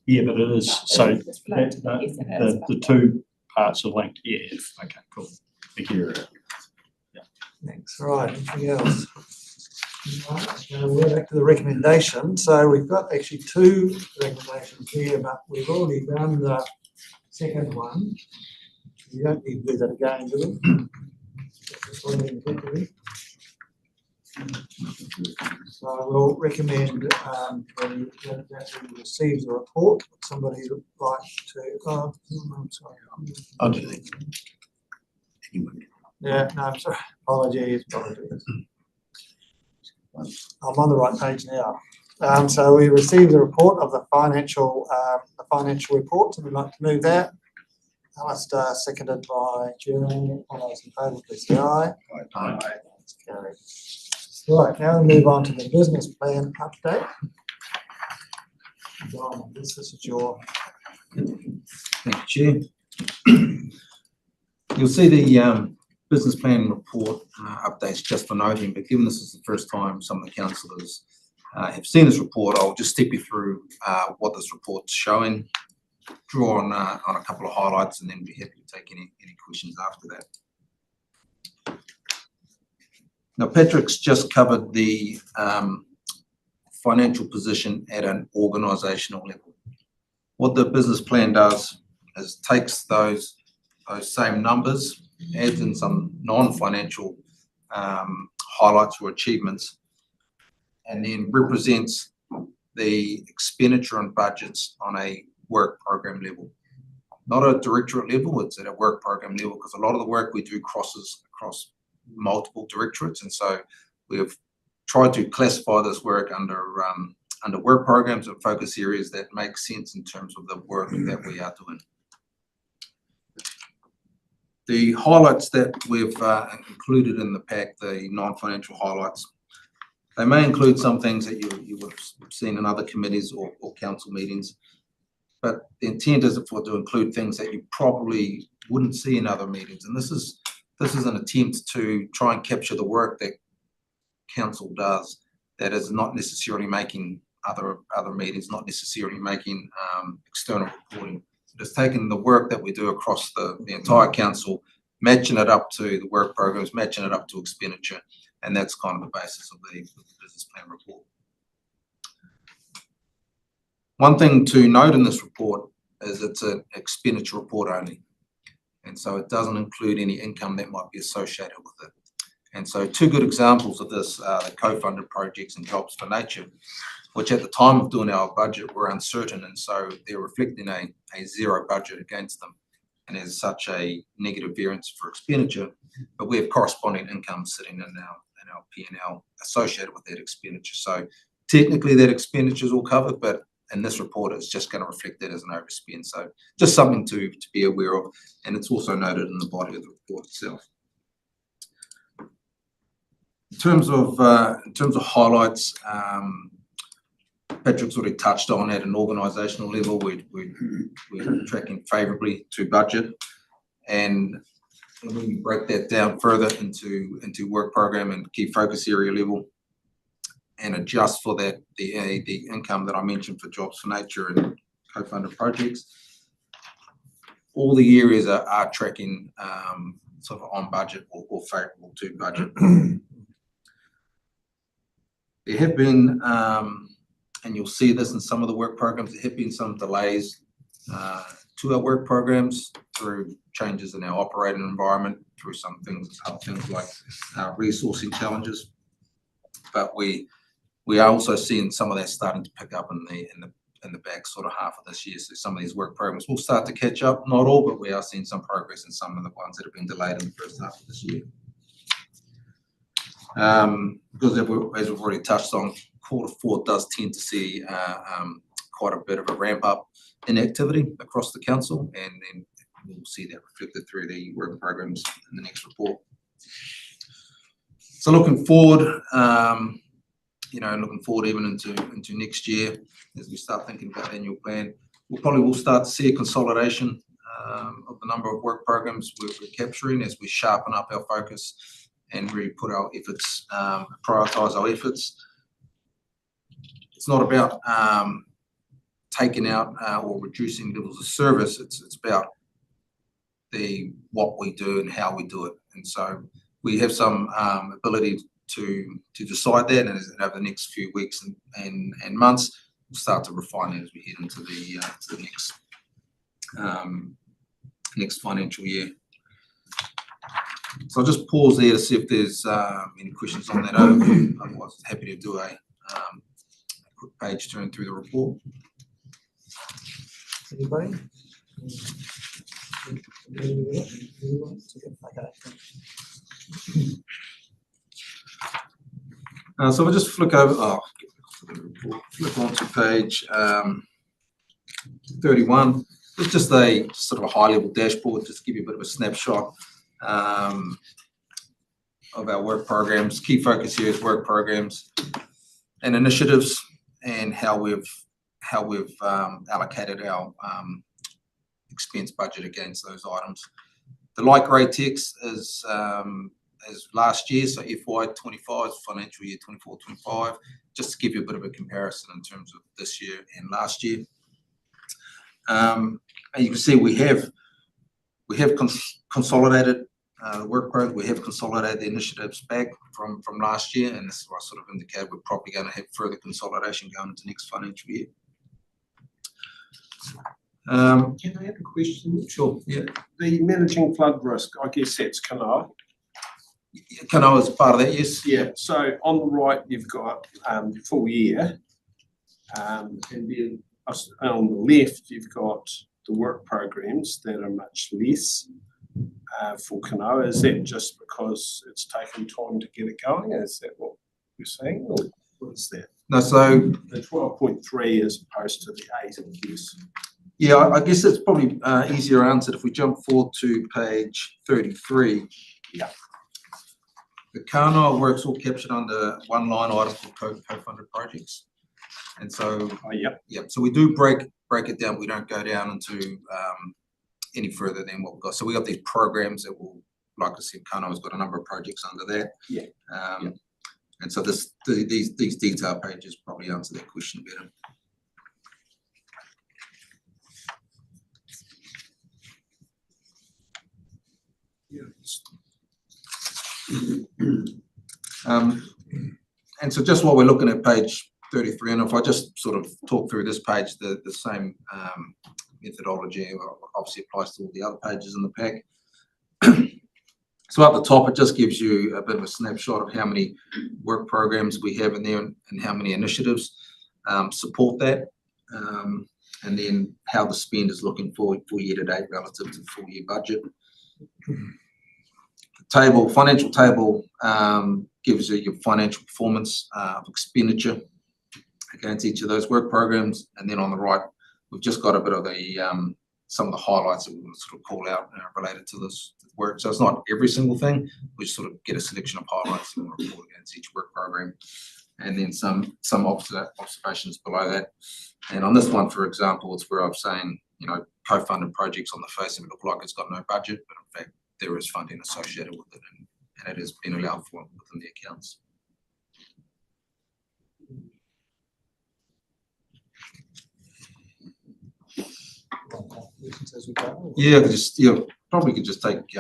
Yeah, but it is, so
It's related to
that-
the SNS,
the two parts are linked, yeah, okay, cool, thank you.
Thanks. Right, anything else? Right, now we're back to the recommendation. So we've got actually two recommendations here, but we've already done the second one. You don't need to do that again, do we? Just one individually. So we'll recommend that we receive the report. Would somebody would like to, I'm sorry.
I'll do that.
Yeah, no, I'm sorry. Apologies. I'm on the right page now. So we received the report of the financial reports, and we'd like to move that. Alistair, seconded by Jeremy. All those in favour, please say aye.
Aye.
That's carried. Right, now we move on to the business plan update. John, this is your.
Thank you, Chair. You'll see the business plan report updates just for noting, but given this is the first time some of the councillors have seen this report, I'll just step you through what this report's showing, draw on a couple of highlights, and then be happy to take any questions after that. Now, Patrick's just covered the financial position at an organisational level. What the business plan does is takes those same numbers, adds in some non-financial highlights or achievements, and then represents the expenditure and budgets on a work program level. Not a directorate level, it's at a work program level, because a lot of the work we do crosses across multiple directorates, and so we have tried to classify this work under work programs and focus areas that make sense in terms of the work that we are doing. The highlights that we've included in the pack, the non-financial highlights, they may include some things that you would have seen in other committees or council meetings, but the intent is to include things that you probably wouldn't see in other meetings, and this is an attempt to try and capture the work that council does that is not necessarily making other meetings, not necessarily making external reporting. It's taking the work that we do across the entire council, matching it up to the work programs, matching it up to expenditure, and that's kind of the basis of the business plan report. One thing to note in this report is it's an expenditure report only. And so it doesn't include any income that might be associated with it. And so two good examples of this are the co-funded projects and Jobs for Nature, which at the time of doing our budget were uncertain, and so they're reflecting a zero budget against them, and as such a negative variance for expenditure, but we have corresponding income sitting in our P&L associated with that expenditure. So technically that expenditure is all covered, but in this report, it's just going to reflect that as an overspend. So just something to be aware of, and it's also noted in the body of the report itself. In terms of highlights, Patrick's already touched on at an organisational level. We're tracking favourably to budget, and when we break that down further into work program and key focus area level, and adjust for that the income that I mentioned for Jobs for Nature and co-funded projects, all the areas are tracking sort of on budget or favourable to budget. There have been, and you'll see this in some of the work programs, there have been some delays to our work programs through changes in our operating environment, through some things like resourcing challenges, but we are also seeing some of that starting to pick up in the back sort of half of this year. So some of these work programs will start to catch up, not all, but we are seeing some progress in some of the ones that have been delayed in the first half of this year. Because as we've already touched on, Q4 does tend to see quite a bit of a ramp up in activity across the council, and then we'll see that reflected through the work programs in the next report. So looking forward, looking forward even into next year, as we start thinking about the annual plan, we'll start to see a consolidation of the number of work programs we're capturing as we sharpen up our focus and really put our efforts, prioritize our efforts. It's not about taking out or reducing levels of service. It's about what we do and how we do it. And so we have some ability to decide that, and over the next few weeks and months, we'll start to refine it as we head into the next financial year. So I'll just pause there to see if there's any questions on that overview. Otherwise, happy to do a quick page turn through the report.
Anybody?
So we'll just flick on to page 31. It's just a sort of a high-level dashboard, just to give you a bit of a snapshot of our work programs. Key focus here is work programs and initiatives, and how we've allocated our expense budget against those items. The light grey text is last year, so FY25, financial year 24-25, just to give you a bit of a comparison in terms of this year and last year. And you can see we have consolidated the work program. We have consolidated the initiatives back from last year, and this is what I sort of indicated we're probably going to have further consolidation going into next financial year.
Can I have a question?
Sure. Yeah.
The managing flood risk, I guess that's Kanoa.
Kanoa is part of that, yes.
Yeah, so on the right, you've got full year. And then on the left, you've got the work programs that are much less for Kanoa. Is that just because it's taken time to get it going? Is that what you're saying, or what is that?
No, so
the 12.3 as opposed to the 8, I guess.
Yeah, I guess it's probably easier answered if we jump forward to page 33.
Yeah.
The Kanoa work's all captured under one line item called co-funded projects. And so,
yep.
So we do break it down. We don't go down into any further than what we've got. So we got these programs that will, like I said, Kanoa's got a number of projects under that.
Yeah.
And so these detailed pages probably answer that question better. And so just while we're looking at page 33, and if I just sort of talk through this page, the same methodology obviously applies to all the other pages in the pack. So at the top, it just gives you a bit of a snapshot of how many work programs we have in there and how many initiatives support that, and then how the spend is looking for year to date relative to the full year budget. Financial table gives you your financial performance of expenditure against each of those work programs, and then on the right, we've just got a bit of the some of the highlights that we want to sort of call out related to this work. So it's not every single thing. We just sort of get a selection of highlights and report against each work program, and then some observations below that. And on this one, for example, it's where I'm saying, co-funded projects on the face of it look like it's got no budget, but in fact there is funding associated with it, and it has been allowed for within the accounts. Yeah, probably could just take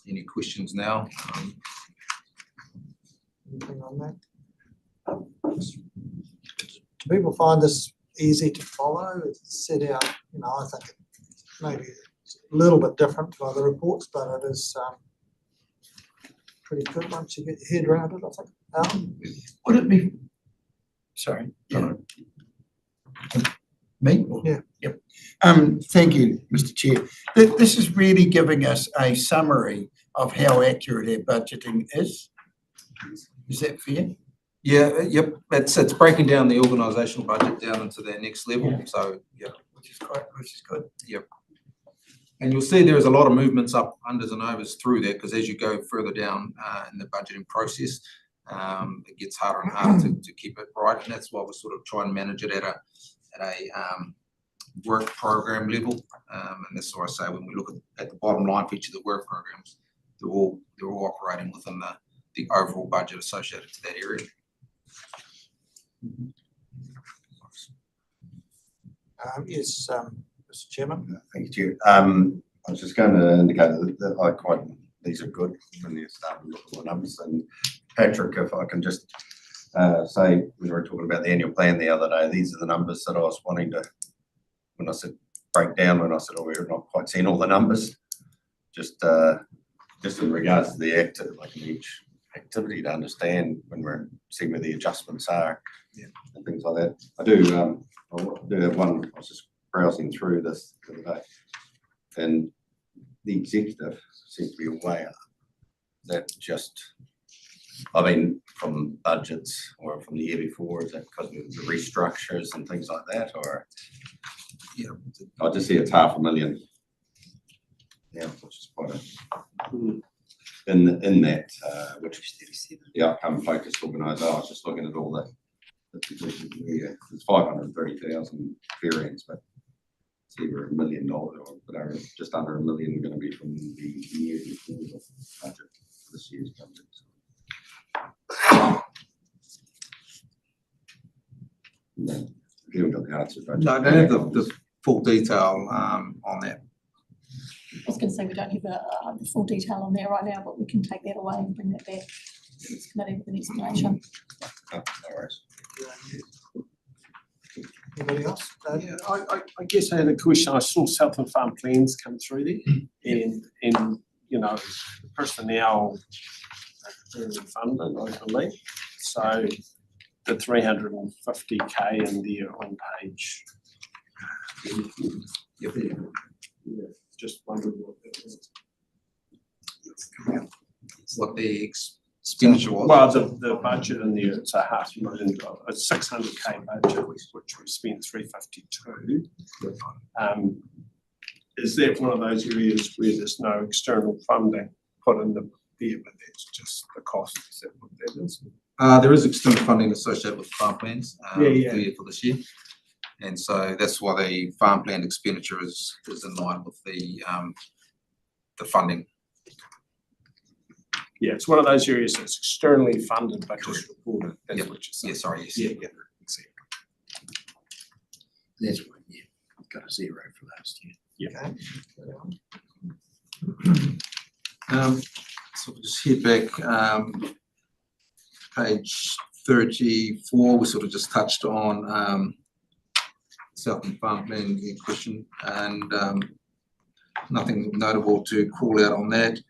any questions now.
Anything on that? Do people find this easy to follow? It's set out, I think it maybe it's a little bit different to other reports, but it is pretty good once you get your head around it, I think.
Would it be? Sorry. Yeah. Me?
Yeah.
Yep. Thank you, Mr. Chair. This is really giving us a summary of how accurate our budgeting is. Is that fair?
Yeah. Yep. It's breaking down the organisational budget down into their next level. Yeah. So yeah,
which is good.
Yep. And you'll see there is a lot of movements up, unders and overs through there, because as you go further down in the budgeting process, it gets harder and harder to keep it right, and that's why we sort of try and manage it at a work program level. And that's why I say when we look at the bottom line for each of the work programs, they're all operating within the overall budget associated to that area.
Yes, Mr. Chairman.
Thank you, Chair. I was just going to indicate that these are good when you start to look at the numbers. And Patrick, if I can just say, we were talking about the annual plan the other day, these are the numbers that I was wanting to, when I said break down, when I said, oh, we're not quite seeing all the numbers, just in regards to the like in each activity to understand when we're seeing where the adjustments are and things like that. I do have one, I was just browsing through this the other day, and the executive seems to be aware that just, I mean, from budgets or from the year before, is that because of the restructures and things like that, or? Yeah, I just see it's $500,000. Yeah, which is quite a, in that, which is the outcome focused organised. I was just looking at all the positions here. It's 530,000 variance, but it's either $1 million or whatever, just under $1 million going to be from the year before the budget for this year's budget. No, you haven't got the answers, right?
No, I don't have the full detail on that.
I was going to say we don't have the full detail on there right now, but we can take that away and bring that back to this committee with an explanation.
Oh, no worries.
Anybody else?
Yeah, I guess I had a question. I saw Southland Farm plans come through there, and you know, the personnel are funded, I believe. So the 350K in there on page. Yeah, just wondering what that was.
What the expenditure was?
Well, the budget in there, it's $500,000, a 600K budget, which we spent 352. Is that one of those areas where there's no external funding put in there, but that's just the cost? Is that what that is?
There is external funding associated with farm plans for this year. And so that's why the farm plan expenditure is in line with the funding.
Yeah, it's one of those areas that's externally funded but just reported. That's what you're saying.
Yeah, sorry, yes.
Yeah,
Exactly.
That's one, yeah. I've got a 0 for last year.
Okay.
So we'll just head back, page 34, we sort of just touched on Southland Farm Plan in question, and nothing notable to call out on that.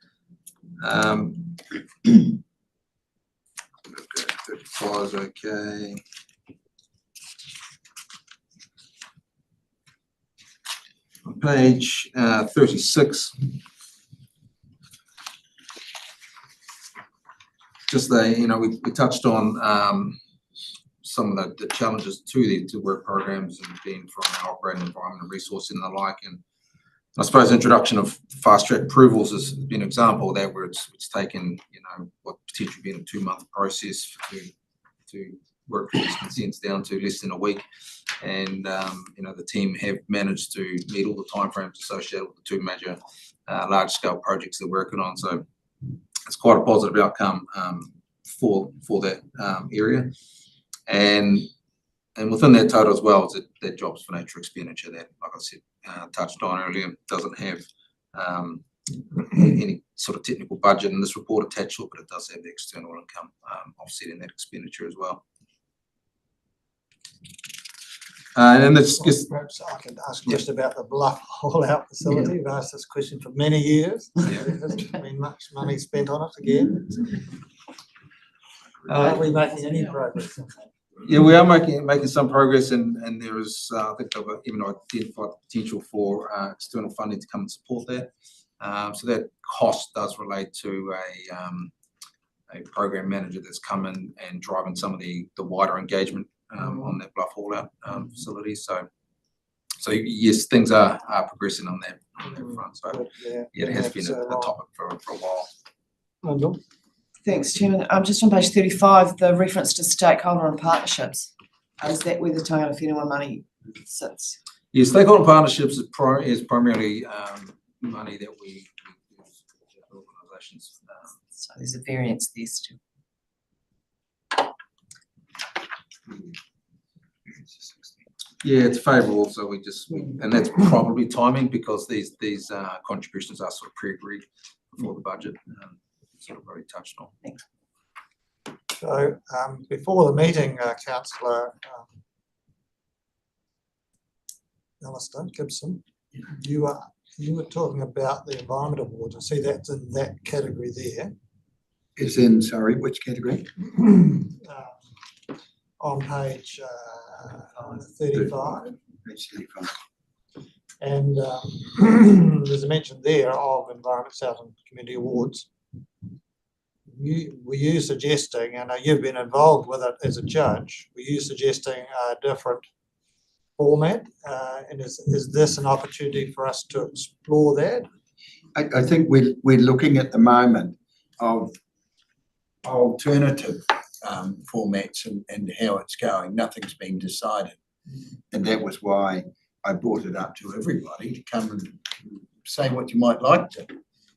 35 is okay. On page 36, just we touched on some of the challenges to work programs and being from our operating environment and resourcing and the like. And I suppose introduction of fast track approvals has been an example of that, where it's taken, what potentially been a 2-month process to work these consents down to less than a week. And, the team have managed to meet all the timeframes associated with the 2 major large scale projects they're working on. So it's quite a positive outcome for that area. And within that total as well is that jobs for nature expenditure that, like I said, touched on earlier, doesn't have any sort of technical budget in this report attached to it, but it does have the external income offsetting that expenditure as well. And that's just
perhaps I can ask a question about the Bluff haul-out facility. We've asked this question for many years. There hasn't been much money spent on it again. Are we making any progress?
Yeah, we are making some progress, and there is, I think they've even identified the potential for external funding to come and support that. So that cost does relate to a program manager that's come in and driving some of the wider engagement on that Bluff haul-out facility. So yes, things are progressing on that front. So yeah, it has been a topic for a while.
Thanks, Chairman. Just on page 35, the reference to stakeholder and partnerships. Is that where the tangata whenua money sits?
Yeah, stakeholder partnerships is primarily money that we use for organisations.
So there's a variance there still.
Yeah, it's favourable, so and that's probably timing because these contributions are sort of pre-agreed before the budget, sort of already touched on.
Thanks.
So, before the meeting, councillor Alistair Gibson, you were talking about the Environment Awards. I see that's in that category there.
Is in, sorry, which category?
On page 35.
Page 35.
And there's a mention there of Environment South and Community Awards. Were you suggesting, and you've been involved with it as a judge, were you suggesting a different format? And is this an opportunity for us to explore that?
I think we're looking at the moment of alternative formats and how it's going. Nothing's been decided. And that was why I brought it up to everybody to come and say what you might like to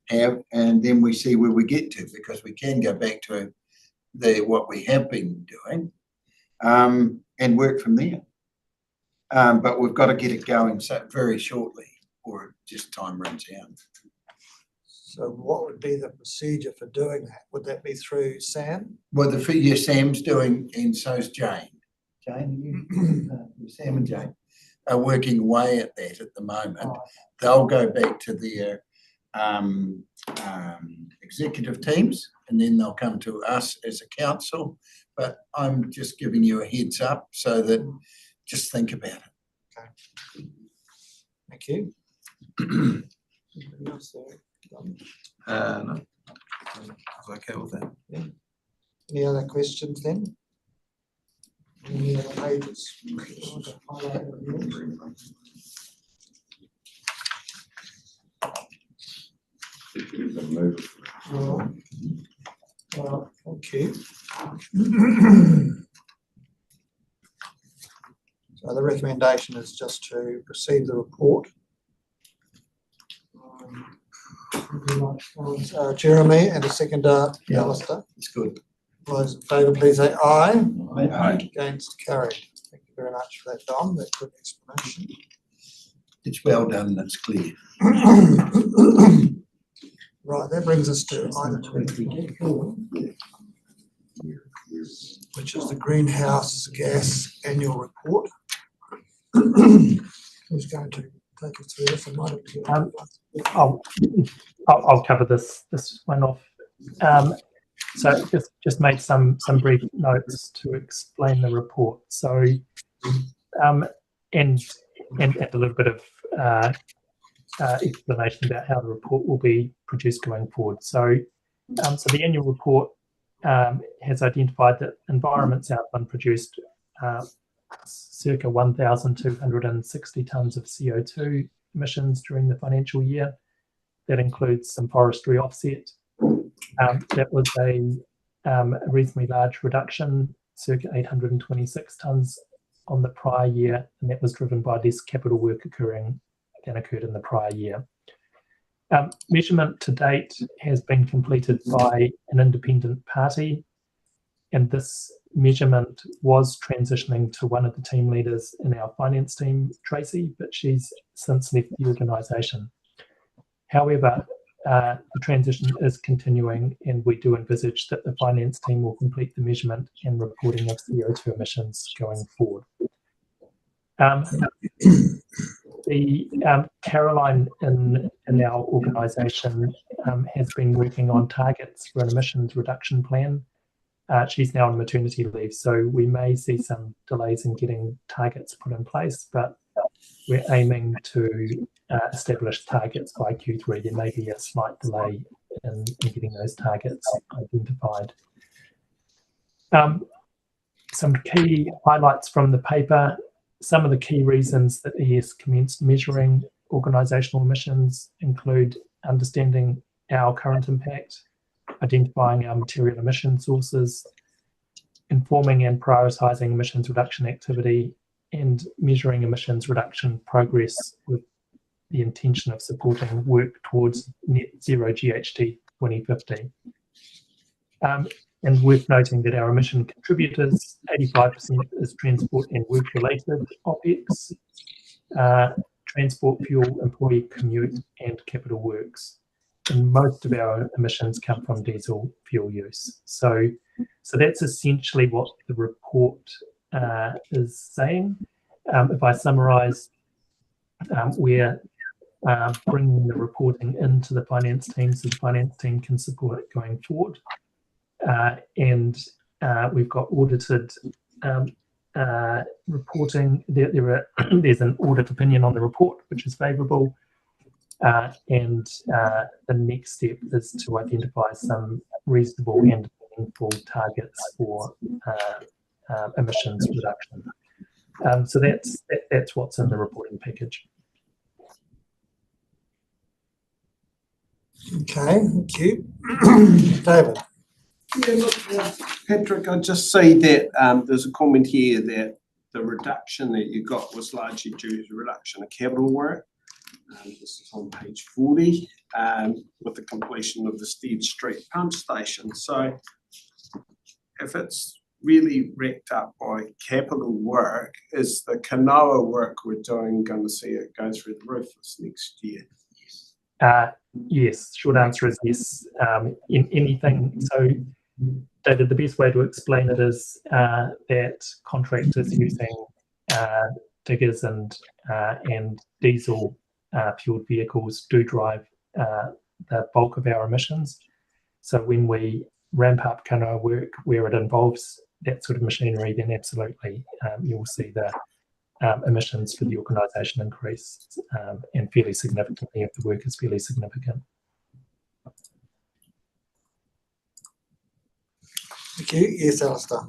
have, and then we see where we get to, because we can go back to what we have been doing and work from there. But we've got to get it going so very shortly, or just time runs out.
So what would be the procedure for doing that? Would that be through Sam?
Well, Sam's doing, and so's Jane. Jane, Sam and Jane are working away at that at the moment. They'll go back to their executive teams, and then they'll come to us as a council. But I'm just giving you a heads up so that just think about it.
Okay. Thank you. Anything else there?
No, I was okay with that.
Yeah. Any other questions then? Any other pages? Thank you. So the recommendation is just to receive the report. Jeremy and a seconder, Alistair.
It's good.
All those in favour, please say aye.
Aye.
Against, carried. Thank you very much for that, Dom. That's good explanation.
It's well done, that's clear.
Right, that brings us to item 24, which is the greenhouse gas annual report. Who's going to take us through this? I might have
I'll cover this one off. So just made some brief notes to explain the report. So and a little bit of explanation about how the report will be produced going forward. So the annual report has identified that Environment Southland produced circa 1,260 tonnes of CO2 emissions during the financial year. That includes some forestry offset. That was a reasonably large reduction, circa 826 tonnes on the prior year, and that was driven by less capital work occurring than occurred in the prior year. Measurement to date has been completed by an independent party, and this measurement was transitioning to one of the team leaders in our finance team, Tracy, but she's since left the organisation. However, the transition is continuing, and we do envisage that the finance team will complete the measurement and reporting of CO2 emissions going forward. Caroline in our organisation has been working on targets for an emissions reduction plan. She's now on maternity leave, so we may see some delays in getting targets put in place, but we're aiming to establish targets by Q3. There may be a slight delay in getting those targets identified. Some key highlights from the paper. Some of the key reasons that ES commenced measuring organisational emissions include understanding our current impact, identifying our material emission sources, informing and prioritising emissions reduction activity, and measuring emissions reduction progress with the intention of supporting work towards net zero GHG 2050. And worth noting that our emission contributors, 85% is transport and work-related OPEX, transport, fuel, employee commute, and capital works. And most of our emissions come from diesel fuel use. So that's essentially what the report is saying. If I summarise, we're bringing the reporting into the finance team so the finance team can support it going forward. And we've got audited reporting. There's an audit opinion on the report, which is favourable. And the next step is to identify some reasonable and meaningful targets for emissions reduction. So that's what's in the reporting package.
Okay, thank you. David.
Yeah, look, Patrick, I'd just say that there's a comment here that the reduction that you got was largely due to reduction of capital work. This is on page 40, with the completion of the Steed Street pump station. So if it's really wrecked up by capital work, is the Kanoa work we're doing going to see it go through the roof this next year?
Yes, short answer is yes. In anything, so David, the best way to explain it is that contractors using diggers and diesel fueled vehicles do drive the bulk of our emissions. So when we ramp up Kanoa work where it involves that sort of machinery, then absolutely you will see the emissions for the organisation increase, and fairly significantly if the work is fairly significant.
Thank you. Yes, Alistair.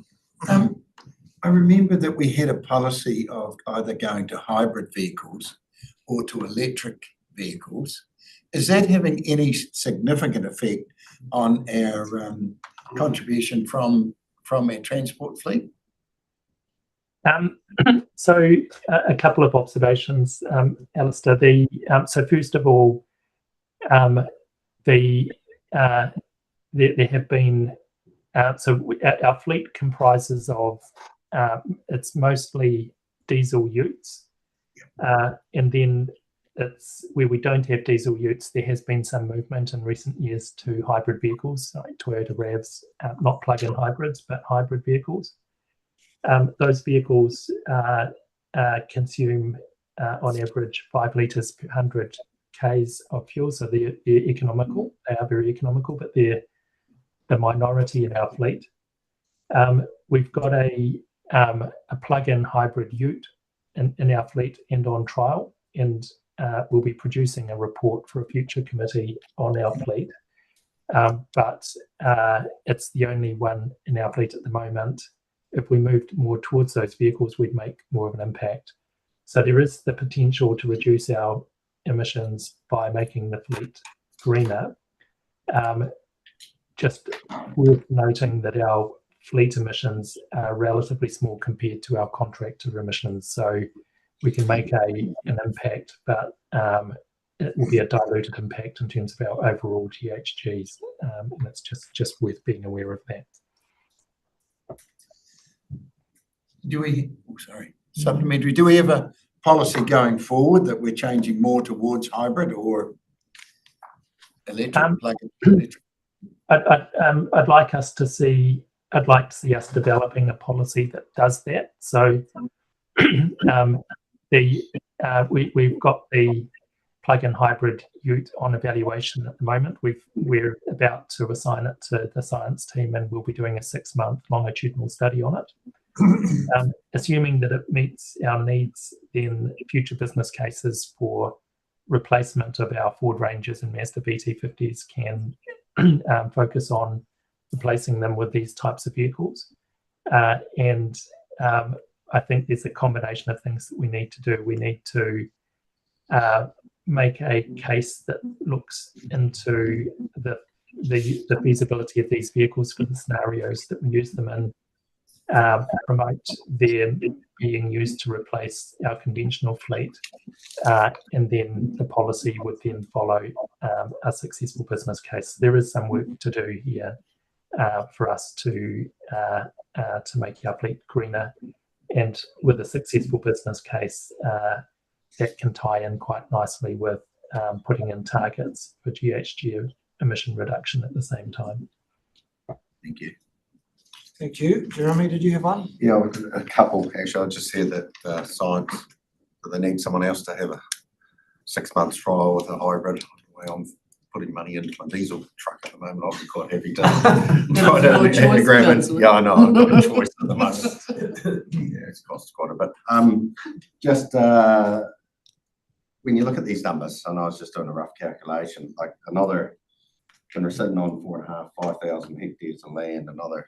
I remember that we had a policy of either going to hybrid vehicles or to electric vehicles. Is that having any significant effect on our contribution from our transport fleet?
So a couple of observations, Alistair. So first of all, there have been our fleet comprises of it's mostly diesel utes, and then it's where we don't have diesel utes. There has been some movement in recent years to hybrid vehicles, like Toyota RAVs, not plug-in hybrids, but hybrid vehicles. Those vehicles consume on average 5 litres per 100 k's of fuel, so they're economical. They are very economical, but they're the minority in our fleet. We've got a plug-in hybrid ute in our fleet and on trial, and we'll be producing a report for a future committee on our fleet. But it's the only one in our fleet at the moment. If we moved more towards those vehicles, we'd make more of an impact. So there is the potential to reduce our emissions by making the fleet greener. Just worth noting that our fleet emissions are relatively small compared to our contractor emissions. So we can make an impact, but it will be a diluted impact in terms of our overall GHGs. And it's just worth being aware of that.
Supplementary, do we have a policy going forward that we're changing more towards hybrid or electric, plug-in electric?
I'd like to see us developing a policy that does that. So we've got the plug-in hybrid ute on evaluation at the moment. We're about to assign it to the science team, and we'll be doing a 6-month longitudinal study on it. Assuming that it meets our needs, then future business cases for replacement of our Ford Rangers and Mazda BT50s can focus on replacing them with these types of vehicles. And I think there's a combination of things that we need to do. We need to make a case that looks into the the feasibility of these vehicles for the scenarios that we use them in, promote their being used to replace our conventional fleet, and then the policy would then follow a successful business case. There is some work to do here for us to make our fleet greener, and with a successful business case, that can tie in quite nicely with putting in targets for GHG emission reduction at the same time.
Thank you.
Thank you. Jeremy, did you have one?
Yeah, a couple, actually. I just heard that science, that they need someone else to have a 6 month trial with a hybrid. Well, I'm putting money into my diesel truck at the moment. I'll be quite happy to try to grab it. Yeah, I know, I've got a choice at the moment. Yeah, it's cost quite a bit. Just when you look at these numbers, and I was just doing a rough calculation, like another, when we're sitting on 4,500, 5,000 hectares of land, another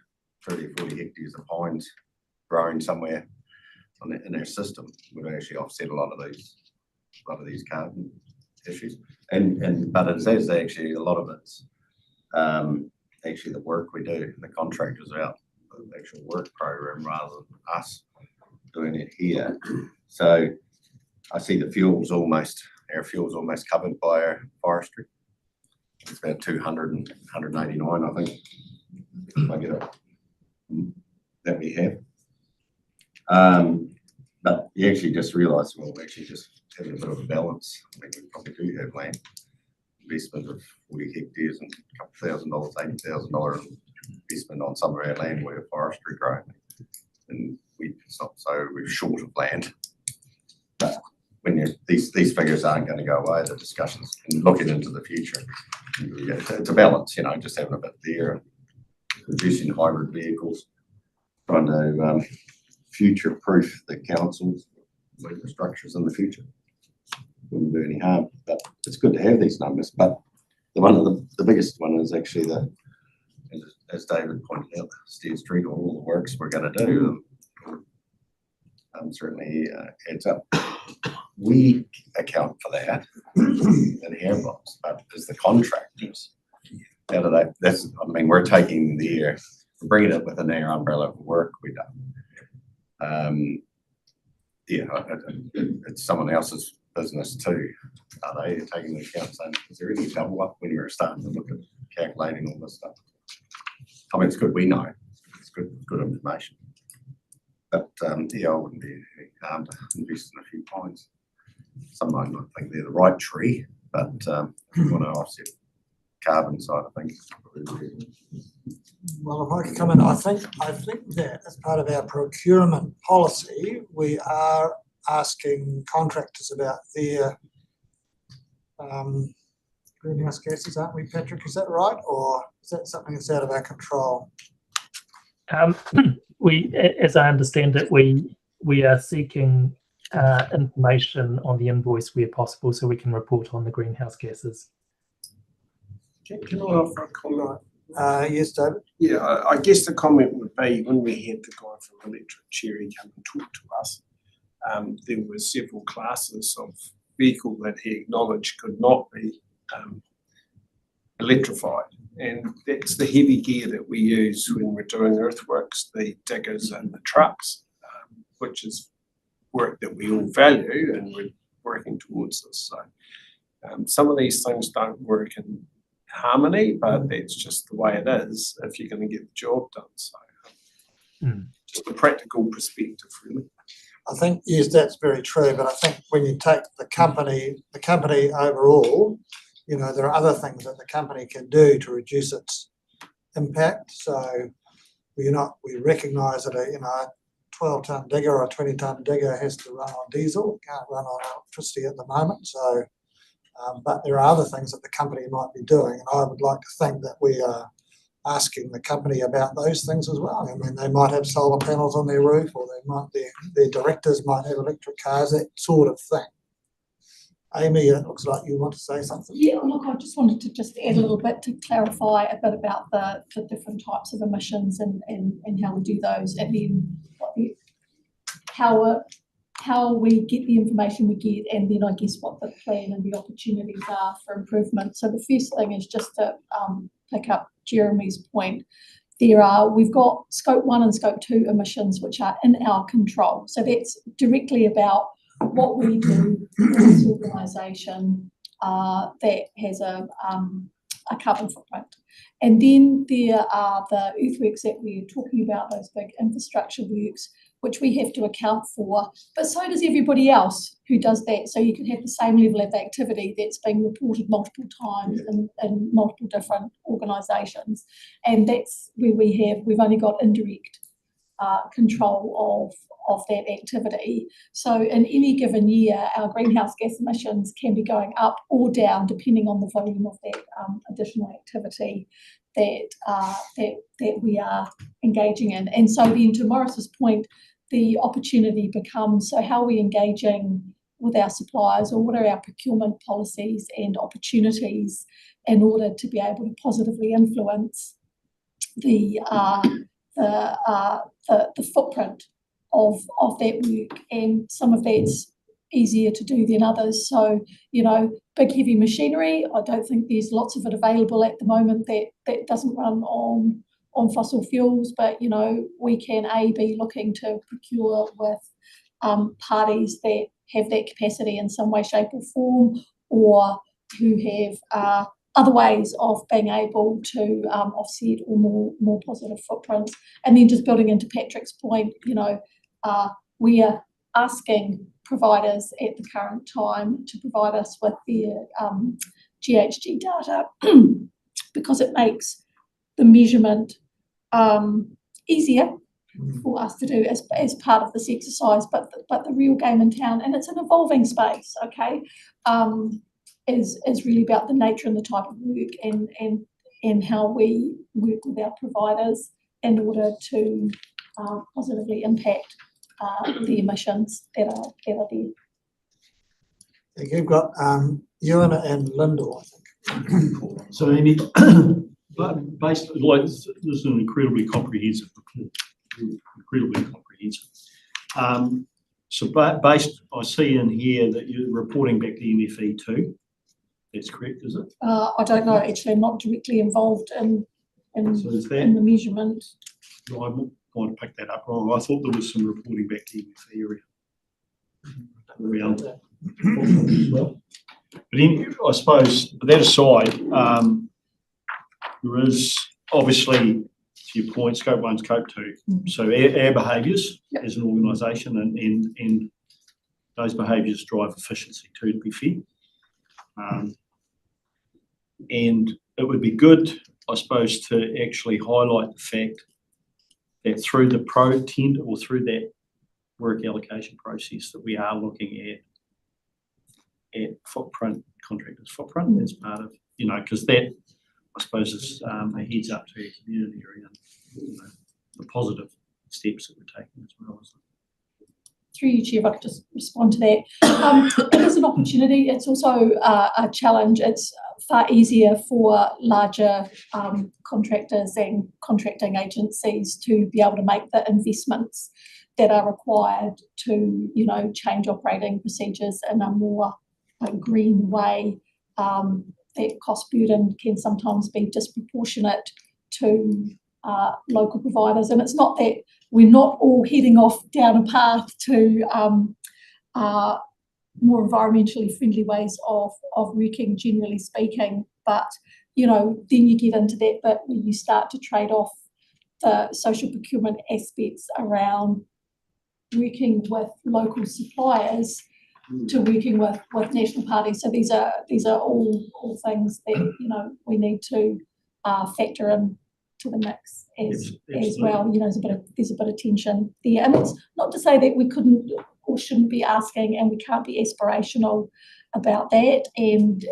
30 or 40 hectares of pines growing somewhere in our system would actually offset a lot of these carbon issues. But it says actually a lot of it's actually the work we do, the contractors out, the actual work program rather than us doing it here. So I see the our fuel's almost covered by our forestry. It's about 200 and 189, I think. If I get it that we have. But you actually just realise, well, we actually just having a bit of a balance. I mean, we probably do have land investment of 40 hectares and a couple $1,000, $80,000 investment on some of our land where forestry growing. And it's not so we're short of land. But when these figures aren't going to go away, the discussions and looking into the future, it's a balance, just having a bit there, reducing hybrid vehicles, trying to future-proof the councils, infrastructures in the future. Wouldn't do any harm, but it's good to have these numbers. But the biggest one is actually as David pointed out, Steer Street, all the works we're going to do. Certainly adds up. We account for that in our books, but as the contractors, out of that, we're taking we're bringing it within our umbrella of work we've done. It's someone else's business too. Are they taking the account saying, is there any double up when you're starting to look at calculating all this stuff? I mean, it's good we know. It's good information. But I wouldn't be any harm to invest in a few pines. Some might not think they're the right tree, but if you want to offset carbon side of things.
Well, if I could come in, I think that as part of our procurement policy, we are asking contractors about their greenhouse gases, aren't we, Patrick? Is that right, or is that something that's out of our control?
As I understand it, we are seeking information on the invoice where possible, so we can report on the greenhouse gases.
Can I offer a comment?
Yes, David.
Yeah, I guess the comment would be when we had the guy from Electric Cherry come and talk to us, there were several classes of vehicle that he acknowledged could not be electrified. And that's the heavy gear that we use when we're doing earthworks, the diggers and the trucks, which is work that we all value and we're working towards this. So some of these things don't work in harmony, but that's just the way it is if you're going to get the job done. So just a practical perspective, really.
I think, yes, that's very true, but I think when you take the company overall, there are other things that the company can do to reduce its impact. So we recognise that a 12-ton digger or a 20-ton digger has to run on diesel, can't run on electricity at the moment. So, but there are other things that the company might be doing, and I would like to think that we are asking the company about those things as well. I mean, they might have solar panels on their roof, or their directors might have electric cars, that sort of thing. Amy, it looks like you want to say something.
Yeah, look, I just wanted to add a little bit to clarify a bit about the different types of emissions and how we do those, and then how how we get the information we get, and then I guess what the plan and the opportunities are for improvement. So the first thing is just to pick up Jeremy's point. We've got scope 1 and scope 2 emissions, which are in our control. So that's directly about what we do as this organisation that has a carbon footprint. And then there are the earthworks that we're talking about, those big infrastructure works, which we have to account for, but so does everybody else who does that. So you can have the same level of activity that's being reported multiple times in multiple different organisations. And that's where we've only got indirect control of that activity. So in any given year, our greenhouse gas emissions can be going up or down depending on the volume of that additional activity that we are engaging in. And so then to Morris's point, the opportunity becomes, so how are we engaging with our suppliers, or what are our procurement policies and opportunities in order to be able to positively influence the footprint of that work. And some of that's easier to do than others. So, big heavy machinery, I don't think there's lots of it available at the moment that doesn't run on fossil fuels, but we can be looking to procure with parties that have that capacity in some way, shape or form, or who have other ways of being able to offset or more positive footprints. And then just building into Patrick's point, we are asking providers at the current time to provide us with their GHG data because it makes the measurement easier for us to do as part of this exercise, but the real game in town, and it's an evolving space, okay, is really about the nature and the type of work and how we work with our providers in order to positively impact the emissions that are there.
You've got Ewan and Lyndall, I think.
So Amy, but basically, this is an incredibly comprehensive report, incredibly comprehensive. So I see in here that you're reporting back to MFE too. That's correct, is it?
I don't know, actually, I'm not directly involved in the measurement.
I might have picked that up wrong. I thought there was some reporting back to MFE around that as well. But I suppose, that aside, there is obviously, to your point, scope 1, scope 2. So our behaviours as an organisation and those behaviours drive efficiency too, to be fair. And it would be good, I suppose, to actually highlight the fact that through the tender or through that work allocation process that we are looking at footprint, contractors' footprint as part of, because that, I suppose, is a heads up to our community around the positive steps that we're taking as well.
Through you, Chair, if I could just respond to that. It is an opportunity. It's also a challenge. It's far easier for larger contractors and contracting agencies to be able to make the investments that are required to, change operating procedures in a more green way. That cost burden can sometimes be disproportionate to local providers. And it's not that we're not all heading off down a path to more environmentally friendly ways of working, generally speaking, but then you get into that bit where you start to trade off the social procurement aspects around working with local suppliers to working with national parties. So these are all things that we need to factor in to the mix as well. There's a bit of tension there, and it's not to say that we couldn't or shouldn't be asking, and we can't be aspirational about that. And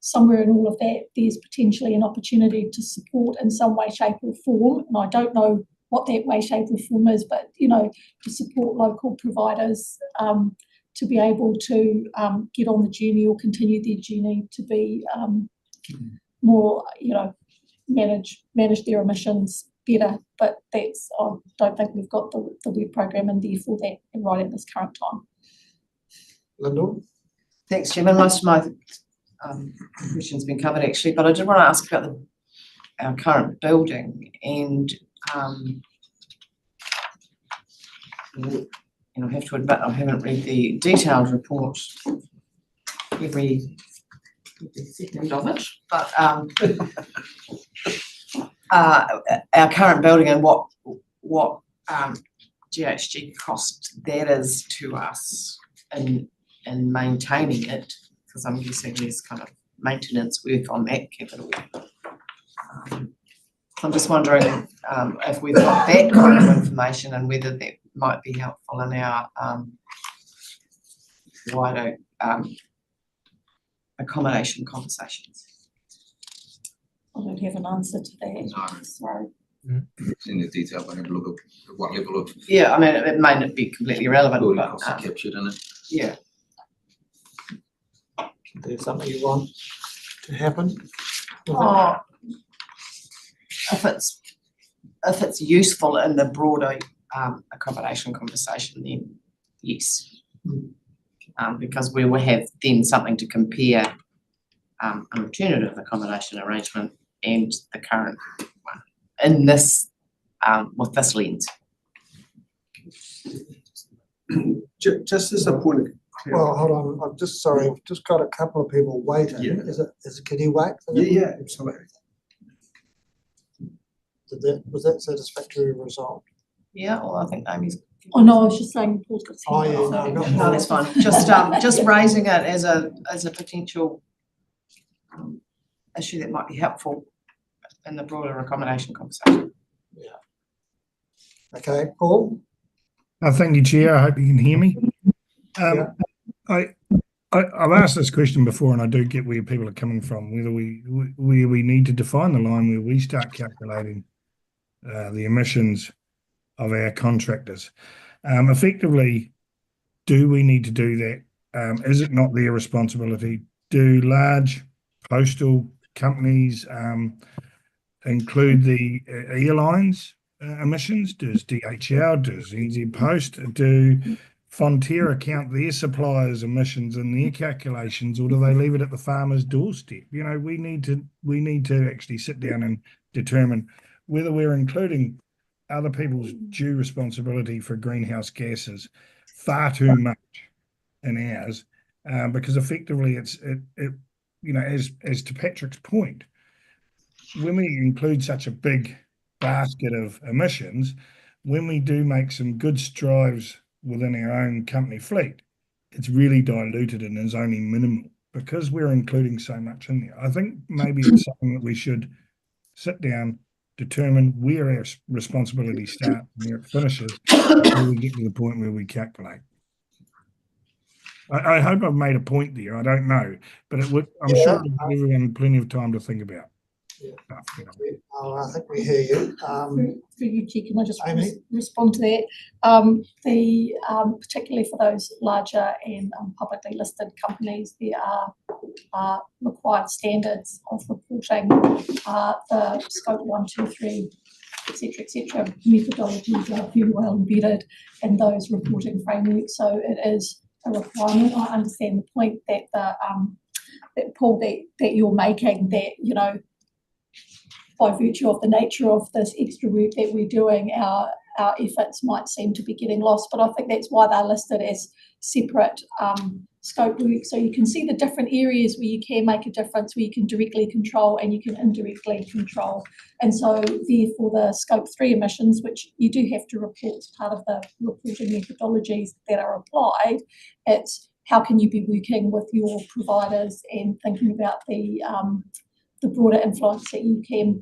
somewhere in all of that, there's potentially an opportunity to support in some way, shape, or form. And I don't know what that way, shape, or form is, but to support local providers to be able to get on the journey or continue their journey to be more, manage their emissions better, but that's, I don't think we've got the web program in there for that right at this current time.
Lyndall?
Thanks, Chairman. Most of my questions been covered actually, but I did want to ask about our current building and and I have to admit I haven't read the detailed report every second of it, but our current building and what GHG cost that is to us in maintaining it, because I'm guessing there's kind of maintenance work on that capital. I'm just wondering if we've got that kind of information and whether that might be helpful in our wider accommodation conversations.
I don't have an answer to that.
No.
Sorry.
It's in the detail, but have a look at what level of
Yeah, I mean, it may not be completely relevant,
building
but
costs are captured in it.
yeah.
Is there something you want to happen?
Oh, if it's useful in the broader accommodation conversation, then yes. Because we will have then something to compare an alternative accommodation arrangement and the current one in this with this lens.
Just as a point of
Well, hold on, I'm just sorry, I've just got a couple of people waiting.
Yeah.
Can you wait? for that?
Yeah, absolutely.
Was that satisfactory result?
Yeah, well, I think Amy's.
Oh, no, I was just saying Paul's got his
Oh,
hand
yeah,
up,
no,
sorry.
not-
No, that's fine. Just raising it as a potential issue that might be helpful in the broader accommodation conversation.
Okay, Paul?
Thank you, Chair. I hope you can hear me. I've asked this question before, and I do get where people are coming from, whether we need to define the line where we start calculating the emissions of our contractors. Effectively, do we need to do that? Is it not their responsibility? Do large postal companies include the airlines emissions? Does DHL, does NZ Post, do Fonterra count their suppliers' emissions in their calculations, or do they leave it at the farmer's doorstep? You know, we need to actually sit down and determine whether we're including other people's due responsibility for greenhouse gases far too much in ours, because effectively it you know, as to Patrick's point, when we include such a big basket of emissions, when we do make some good strides within our own company fleet, it's really diluted and is only minimal because we're including so much in there. I think maybe it's something that we should sit down, determine where our responsibility starts and where it finishes, before we get to the point where we calculate. I hope I've made a point there. I don't know, but it would. I'm sure it'll give everyone plenty of time to think about.
Yeah.
Stuff, you know.
I think we hear you.
For you, Chair, can I just
Amy?
respond to that? Particularly for those larger and publicly listed companies, there are required standards of reporting the scope 1, 2, 3, etc. methodologies are very well embedded in those reporting frameworks. So it is a requirement. I understand the point that that Paul that you're making, that, you know, by virtue of the nature of this extra work that we're doing, our efforts might seem to be getting lost, but I think that's why they're listed as separate scope work. So you can see the different areas where you can make a difference, where you can directly control and you can indirectly control. And so therefore the scope 3 emissions, which you do have to report as part of the reporting methodologies that are applied, it's how can you be working with your providers and thinking about the broader influence that you can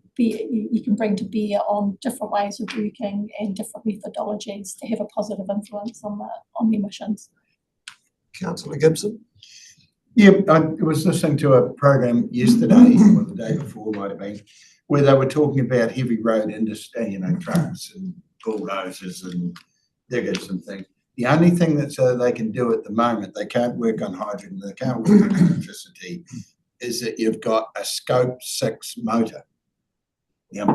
bring to bear on different ways of working and different methodologies to have a positive influence on the emissions.
Councillor Gibson?
Yeah, I was listening to a program yesterday, or the day before might have been, where they were talking about heavy road industry, you know, trucks and bulldozers and diggers and things. The only thing that they can do at the moment, they can't work on hydrogen, they can't work on electricity, is that you've got a scope 6 motor. Now,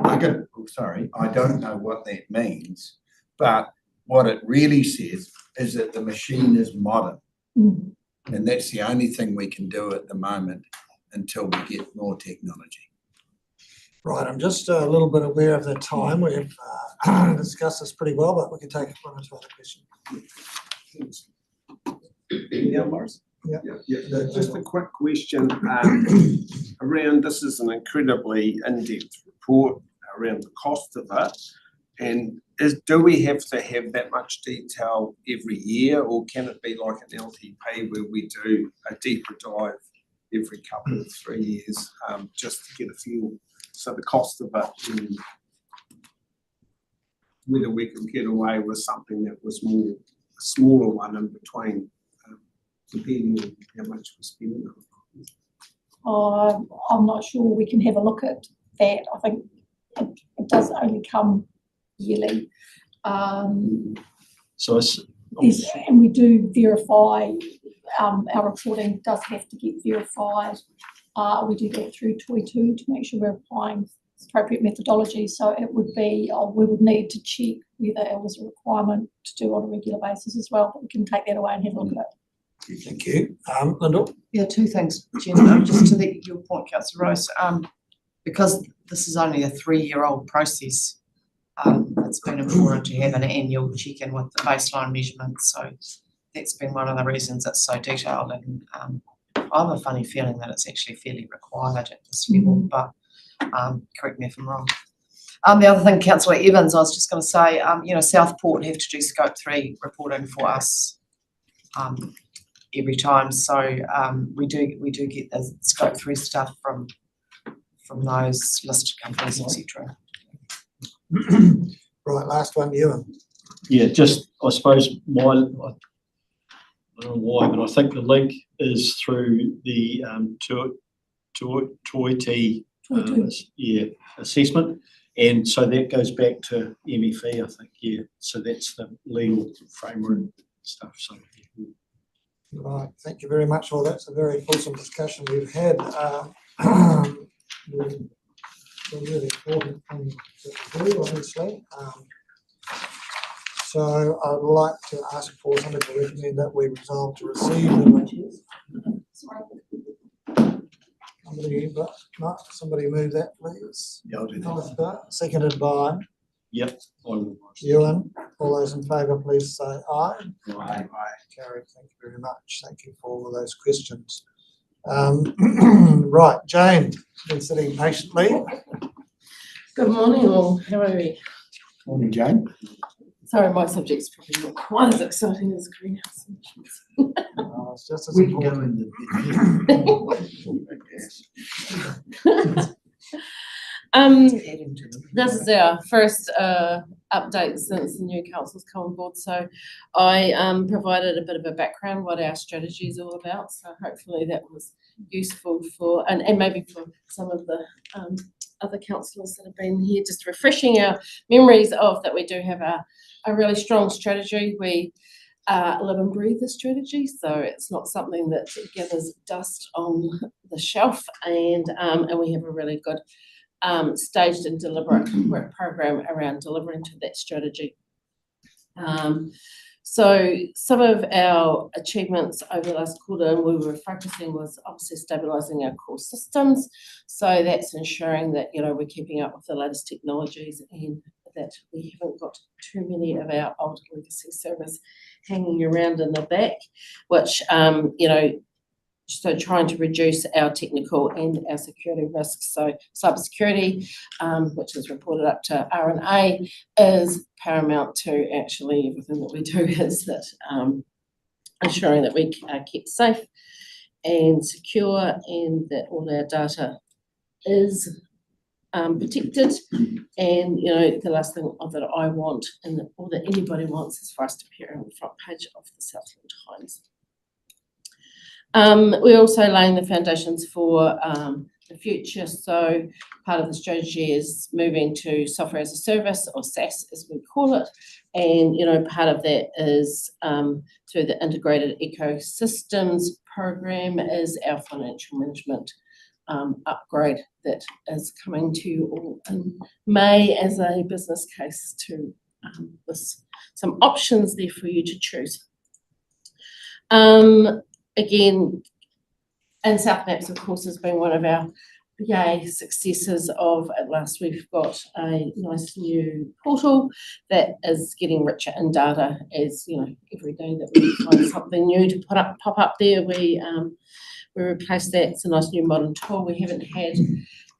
sorry, I don't know what that means, but what it really says is that the machine is modern.
Mm.
And that's the only thing we can do at the moment until we get more technology.
Right, I'm just a little bit aware of the time. We've discussed this pretty well, but we can take one or two other questions.
Yeah, Morris?
Yeah.
Just a quick question around, this is an incredibly in-depth report around the cost of it. And do we have to have that much detail every year, or can it be like an LTP where we do a deeper dive every couple of 3 years, just to get a feel? So the cost of it, and whether we could get away with something that was more, a smaller one in between, depending on how much we're spending on it.
I'm not sure. We can have a look at that. I think it does only come yearly.
So it's,
And we do verify, our reporting does have to get verified. We do that through Toy2 to make sure we're applying appropriate methodology. So it would be, we would need to check whether it was a requirement to do on a regular basis as well, but we can take that away and have a look at it.
Thank you. Lyndall?
Yeah, two things, Jen, just to your point, Councillor Rose, because this is only a 3-year-old process, it's been important to have an annual check-in with the baseline measurements. So that's been one of the reasons it's so detailed, and I have a funny feeling that it's actually fairly required at this level, but correct me if I'm wrong. The other thing, Councillor Evans, I was just going to say, Southport have to do Scope 3 reporting for us every time, so we do get the Scope 3 stuff from those listed companies, etc.
Right, last one, Ewan.
yeah, just, I suppose I don't know why, but I think the link is through the Toy2 assessment. And so that goes back to MFE, I think, yeah. So that's the legal framework stuff. So
Right, thank you very much. Well, that's a very fulsome discussion we've had. The really important thing that we do, obviously. So I'd like to ask for somebody to recommend that we resolve to receive the somebody move that, please.
Yeah, I'll do that.
Seconded by
yep.
Ewan. All those in favour, please say aye.
Aye.
Carried. Thank you very much. Thank you for all of those questions. Right, Jane, been sitting patiently.
Good morning all, how are we?
Morning, Jane.
Sorry, my subject's probably not quite as exciting as greenhouse emissions.
It's just as
We can go
important.
This is our first update since the new council's come on board, so I provided a bit of a background what our strategy is all about, so hopefully that was useful for, and maybe for some of the other councillors that have been here, just refreshing our memories of that we do have a really strong strategy. We live and breathe the strategy, so it's not something that gathers dust on the shelf, and we have a really good staged and deliberate work program around delivering to that strategy. So some of our achievements over the last quarter, and we were focusing, was obviously stabilising our core systems. So that's ensuring that we're keeping up with the latest technologies and that we haven't got too many of our old legacy servers hanging around in the back, which so trying to reduce our technical and our security risks. So cybersecurity, which is reported up to R&A, is paramount to actually everything that we do, is that ensuring that we are kept safe and secure, and that all our data is protected. And the last thing that I want, and or that anybody wants, is for us to appear on the front page of the Southland Times. We're also laying the foundations for the future. So part of the strategy is moving to software as a service, or SaaS as we call it. And part of that is through the integrated ecosystems program is our financial management upgrade that is coming to you all in May as a business case to with some options there for you to choose. Again, and South Maps, of course, has been one of our successes of, at last we've got a nice new portal that is getting richer in data as, every day that we find something new to pop up there, we replace that. It's a nice new modern tool. We haven't had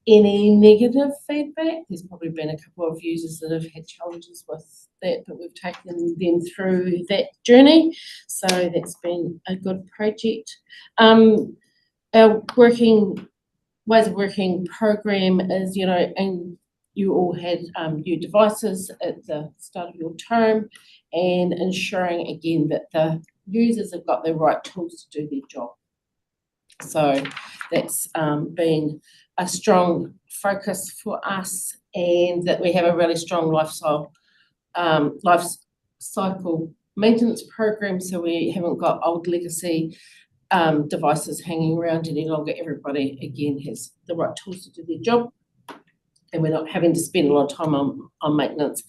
any negative feedback. There's probably been a couple of users that have had challenges with that, but we've taken them through that journey. So that's been a good project. Our ways of working program is, and you all had new devices at the start of your term, and ensuring again that the users have got the right tools to do their job. So that's been a strong focus for us, and that we have a really strong life cycle maintenance program, so we haven't got old legacy devices hanging around any longer. Everybody again has the right tools to do their job, and we're not having to spend a lot of time on maintenance.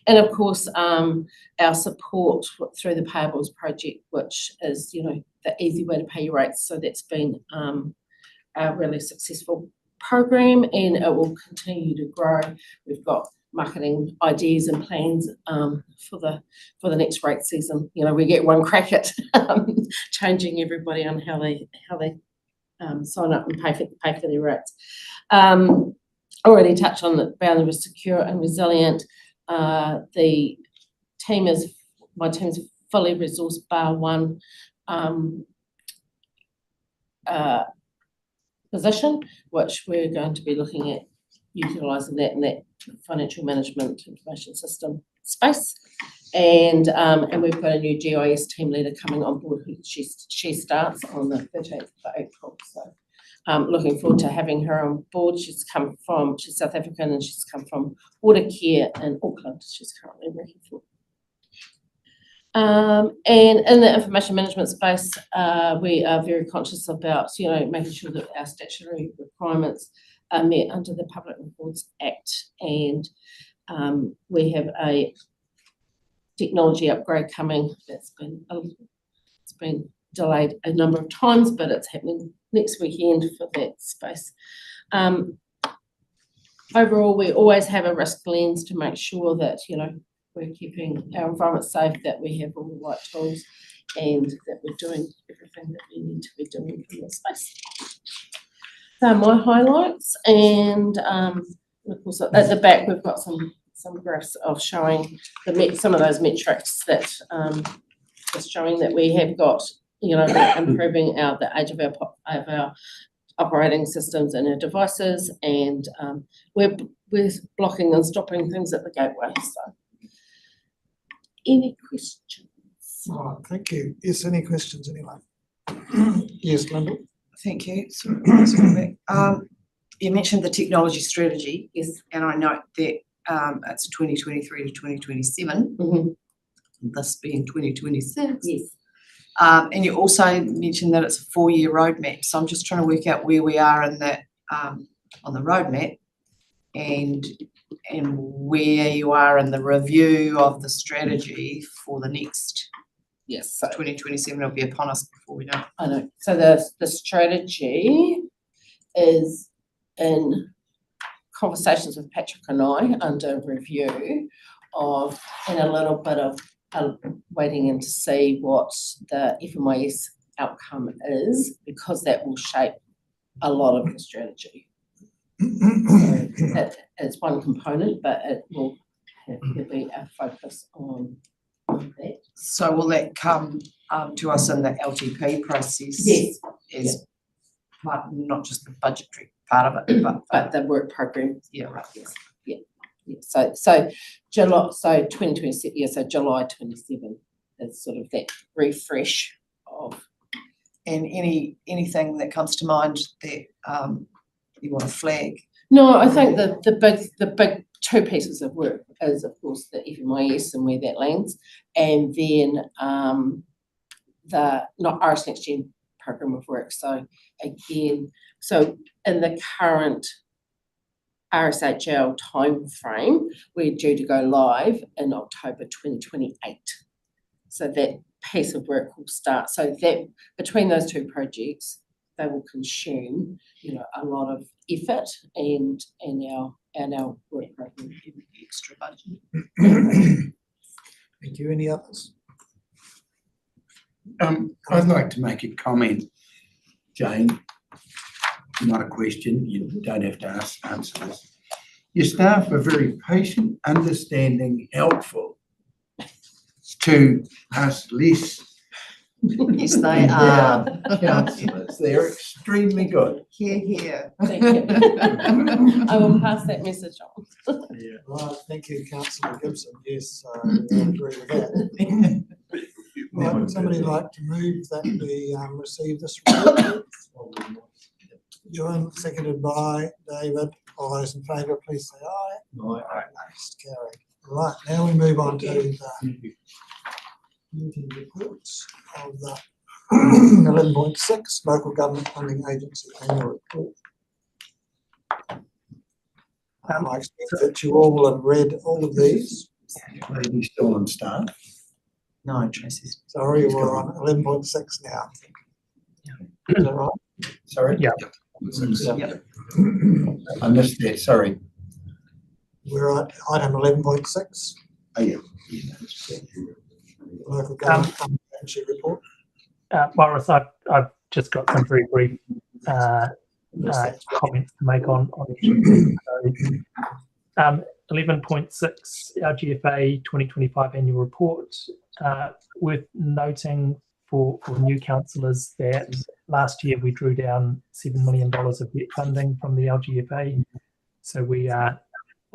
And of course, our support through the payables project, which is the easy way to pay your rates. So that's been a really successful program, and it will continue to grow. We've got marketing ideas and plans for the next rate season. We get one crack at changing everybody on how they sign up and pay for their rates. Already touched on the Boundary Secure and Resilient. My team is fully resourced bar one position, which we're going to be looking at utilising that in that financial management information system space. And we've got a new GIS team leader coming on board. She starts on the 13th of April. So looking forward to having her on board. She's South African, and she's come from Water Care in Auckland. She's currently working for. And in the information management space, we are very conscious about, making sure that our statutory requirements are met under the Public Records Act, and we have a technology upgrade coming that's been delayed a number of times, but it's happening next weekend for that space. Overall, we always have a risk lens to make sure that we're keeping our environment safe, that we have all the right tools, and that we're doing everything that we need to be doing in that space. So my highlights, and of course at the back we've got some graphs of showing some of those metrics that is showing that we have got we're improving the age of our operating systems and our devices, and we're blocking and stopping things at the gateway. So, any questions?
All right, thank you. Yes, any questions, anyone? Yes, Lyndall.
Thank you. You mentioned the technology strategy. Yes. And I note that it's 2023 to 2027.
Mm-hmm.
This being 2026.
Yes.
And you also mentioned that it's a 4-year roadmap. So I'm just trying to work out where we are in that on the roadmap, and where you are in the review of the strategy for the next.
Yes. So
2027 will be upon us before we know it.
I know. So the strategy is in conversations with Patrick and I under review and a little bit of waiting in to see what the FMIS outcome is, because that will shape a lot of the strategy. So it's one component, but it will be a focus on that.
So will that come to us in the LTP process?
Yes.
Not just the budgetary part of it,
but the work program.
Yeah, right. Yes.
Yeah. So July, so 2027. Yeah, so July 27 is sort of that refresh of.
And anything that comes to mind that you want to flag?
No, I think the big two pieces of work is, of course, the FMIS and where that lands, and then the RS Next Gen program of work. So again, So in the current RSHL timeframe, we're due to go live in October 2028. So that piece of work will start. So that between those two projects, they will consume, a lot of effort and our work program.
Extra budget.
Thank you. Any others?
I'd like to make a comment, Jane. Not a question, you don't have to answer this. Your staff are very patient, understanding, helpful to us less.
Yes, they are.
Councillors, they're extremely good.
Here.
Thank you. I will pass that message on.
Right, thank you, Councillor Gibson. Yes, I agree with that. Right, would somebody like to move that we receive this report? Ewan, seconded by David. All those in favour, please say aye. Aye. Carried. Right, now we move on to the meeting reports of the 11.6 Local Government Funding Agency Annual Report. I expect that you all will have read all of these.
Are you still on staff?
No, Tracy's.
Sorry, we're on 11.6 now. Is that right?
Sorry?
Yeah.
Yep.
I missed that, sorry.
We're at item 11.6.
Oh, yeah.
Local Government Funding Agency Report.
Morris, I've just got some very brief comments to make on each of these. So, 11.6, our GFA 2025 annual report. Worth noting for new councillors that last year we drew down $7 million of debt funding from the LGFA. So we are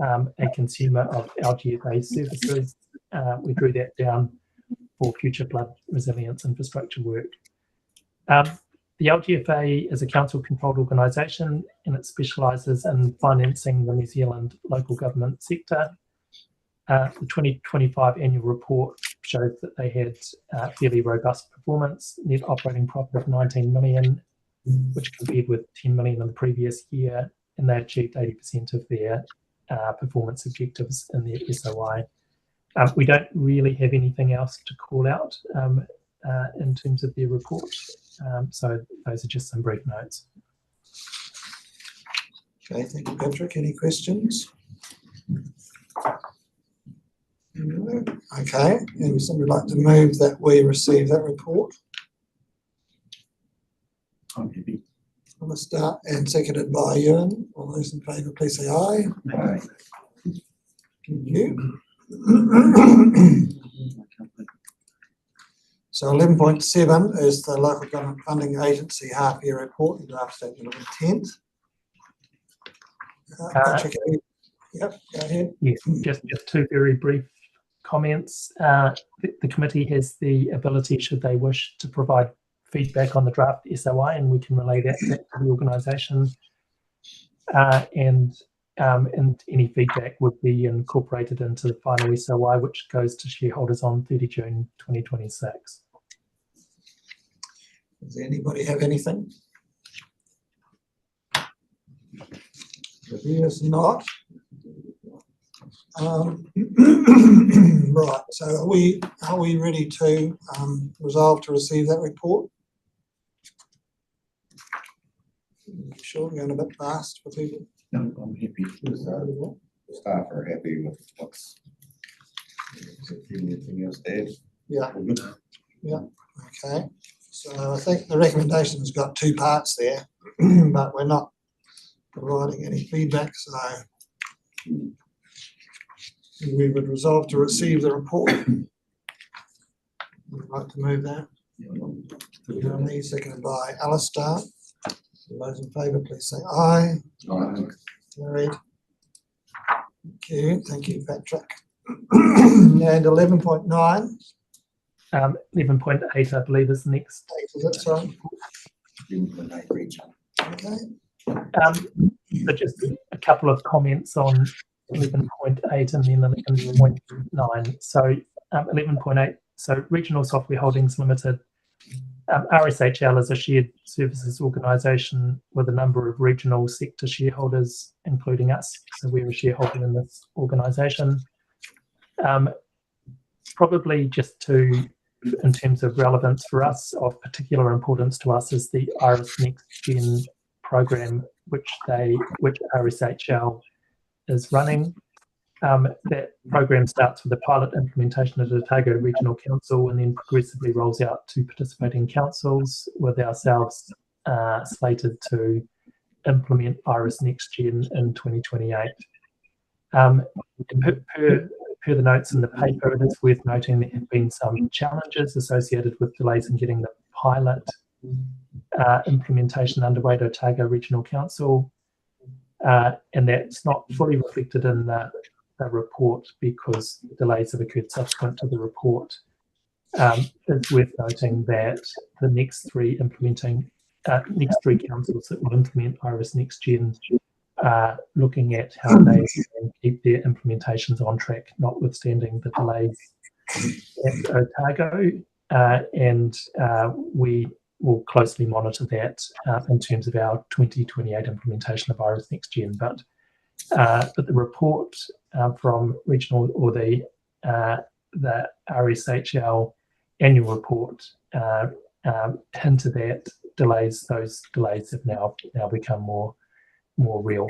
a consumer of LGFA services. We drew that down for future flood resilience infrastructure work. The LGFA is a council-controlled organisation and it specialises in financing the New Zealand local government sector. The 2025 annual report shows that they had fairly robust performance, net operating profit of 19 million, which compared with 10 million in the previous year, and they achieved 80% of their performance objectives in their SOI. We don't really have anything else to call out in terms of their report. So those are just some brief notes.
Okay, thank you, Patrick. Any questions? No? Okay, and somebody like to move that we receive that report?
I'm happy.
I'm going to start and seconded by Ewan. All those in favour, please say aye.
Aye.
Thank you. So 11.7 is the Local Government Funding Agency half-year report and draft statement of intent. Patrick, yep, go ahead.
Yes, just two very brief comments. The committee has the ability, should they wish, to provide feedback on the draft SOI, and we can relay that back to the organisation. And any feedback would be incorporated into the final SOI, which goes to shareholders on 30 June 2026.
Does anybody have anything? If there's not. Right, so are we ready to resolve to receive that report? Sure, we're going a bit fast for people.
No, I'm happy.
Staff are happy with what's. Anything else to add?
Yeah. Yeah. Okay. So I think the recommendation has got two parts there, but we're not providing any feedback. So we would resolve to receive the report. Would like to move that. Jeremy, seconded by Alistair. Those in favour, please say aye.
Aye.
Carried. Thank you, Patrick. And 11.9.
11.8, I believe, is next.
Is it, sorry? Okay.
So just a couple of comments on 11.8 and then 11.9. So 11.8, so Regional Software Holdings Limited RSHL is a shared services organisation with a number of regional sector shareholders, including us. So we're a shareholder in this organisation. Probably just in terms of relevance for us, of particular importance to us is the IRIS Next Gen program, which RSHL is running. That program starts with a pilot implementation at Otago Regional Council and then progressively rolls out to participating councils, with ourselves slated to implement IRIS Next Gen in 2028. Per the notes in the paper, it is worth noting there have been some challenges associated with delays in getting the pilot implementation underway at Otago Regional Council, and that's not fully reflected in the report because delays have occurred subsequent to the report. It's worth noting that the next three councils that will implement IRIS Next Gen are looking at how they can keep their implementations on track, notwithstanding the delays at Otago, and we will closely monitor that in terms of our 2028 implementation of IRIS Next Gen. But the report from regional, or the RSHL annual report, hinted at delays. Those delays have now become more real.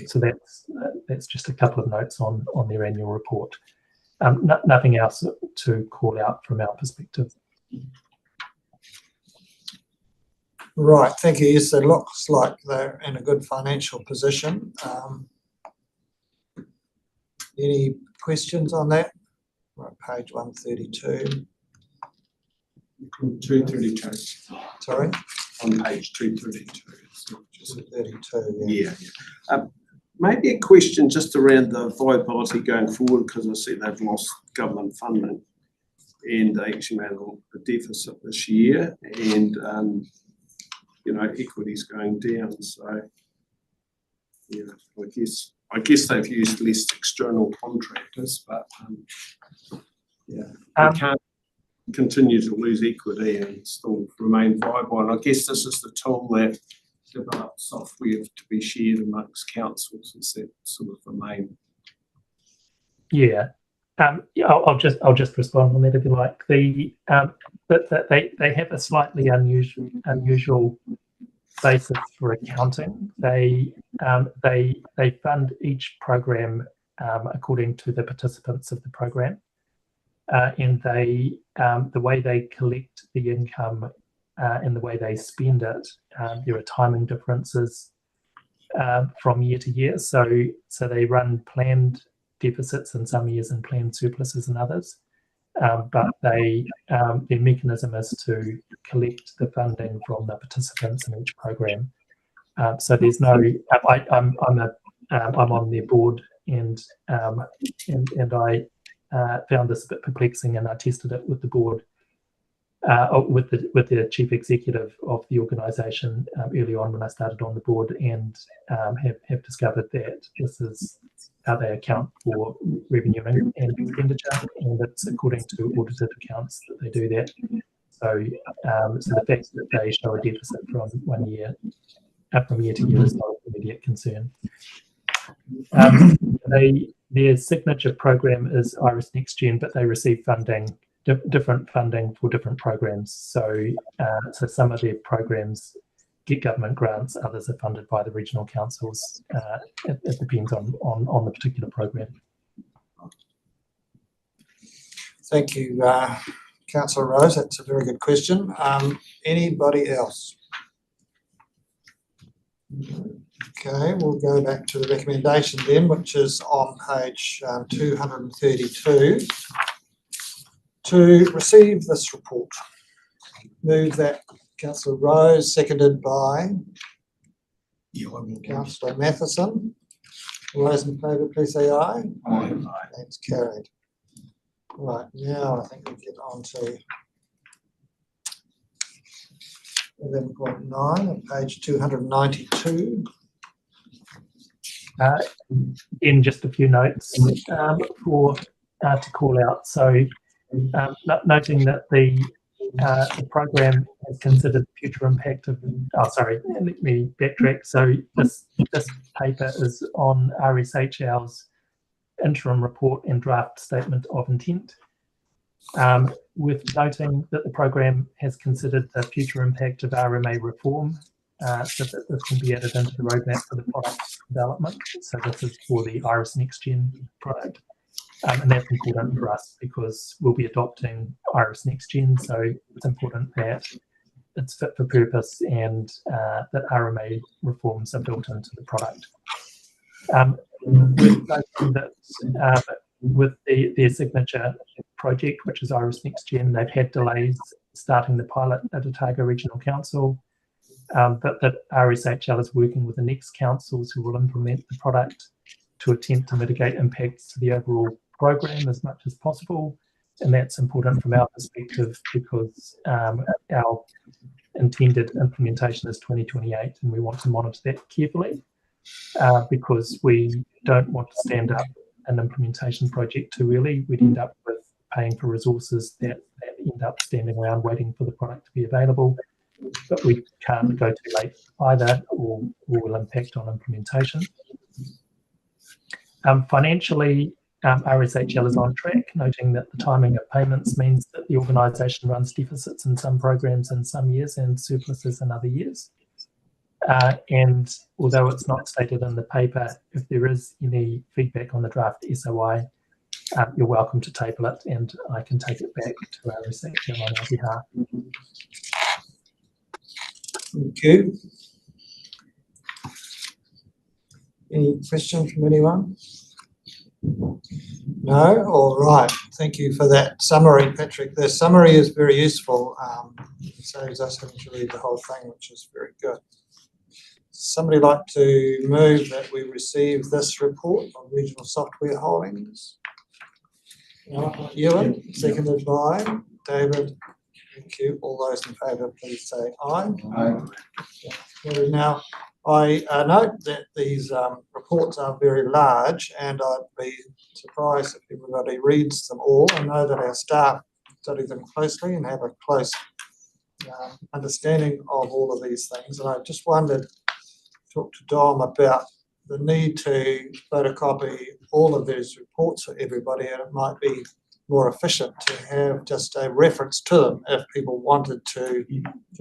So that's just a couple of notes on their annual report. Nothing else to call out from our perspective.
Right, thank you. Yes, it looks like they're in a good financial position. Any questions on that? Right, page 132.
232.
Sorry?
On page 232.
Just 32, yeah.
Maybe a question just around the viability going forward, because I see they've lost government funding and they actually made a deficit this year, and equity's going down. So I guess they've used less external contractors, but they can't continue to lose equity and still remain viable. And I guess this is the tool that develops software to be shared amongst councils. Is that sort of the main?
Yeah. I'll just respond on that if you like. They have a slightly unusual basis for accounting. They fund each program according to the participants of the program, and the way they collect the income and the way they spend it, there are timing differences from year to year. So they run planned deficits in some years and planned surpluses in others. But their mechanism is to collect the funding from the participants in each program. So there's no. I'm on their board, and I found this a bit perplexing, and I tested it with the board, with the chief executive of the organisation early on when I started on the board, and have discovered that this is how they account for revenue and expenditure, and it's according to audited accounts that they do that. So the fact that they show a deficit from 1 year, from year to year, is not an immediate concern. Their signature program is IRIS Next Gen, but they receive funding, different funding for different programs. So some of their programs get government grants, others are funded by the regional councils. It depends on the particular program.
Thank you, Councillor Rose. That's a very good question. Anybody else? Okay, we'll go back to the recommendation then, which is on page 232. To receive this report. Move that Councillor Rose, seconded by Councillor Matheson. All those in favour, please say aye.
Aye.
That's carried. Right, now I think we get on to 11.9 on page 292.
In just a few notes to call out. So noting that the program has considered the future impact of, let me backtrack. So this paper is on RSHL's interim report and draft statement of intent, with noting that the program has considered the future impact of RMA reform, so that this can be added into the roadmap for the product development. So this is for the Iris NextGen product. And that's important for us because we'll be adopting Iris NextGen, so it's important that it's fit for purpose and that RMA reforms are built into the product. With noting that with their signature project, which is Iris NextGen, they've had delays starting the pilot at Otago Regional Council, but that RSHL is working with the next councils who will implement the product to attempt to mitigate impacts to the overall program as much as possible. And that's important from our perspective because our intended implementation is 2028 and we want to monitor that carefully because we don't want to stand up an implementation project too early. We'd end up with paying for resources that end up standing around waiting for the product to be available, but we can't go too late either or will impact on implementation. Financially, RSHL is on track, noting that the timing of payments means that the organisation runs deficits in some programs in some years and surpluses in other years. And although it's not stated in the paper, if there is any feedback on the draft SOI, you're welcome to table it and I can take it back to RSHL on our behalf.
Thank you. Any questions from anyone? No? All right. Thank you for that summary, Patrick. The summary is very useful. It saves us having to read the whole thing, which is very good. Somebody like to move that we receive this report on Regional Software Holdings? Ewan, seconded by David. Thank you. All those in favour, please say aye.
Aye.
Now, I note that these reports are very large and I'd be surprised if everybody reads them all. I know that our staff study them closely and have a close understanding of all of these things. And I just wondered, talk to Dom about the need to photocopy all of these reports for everybody, and it might be more efficient to have just a reference to them if people wanted to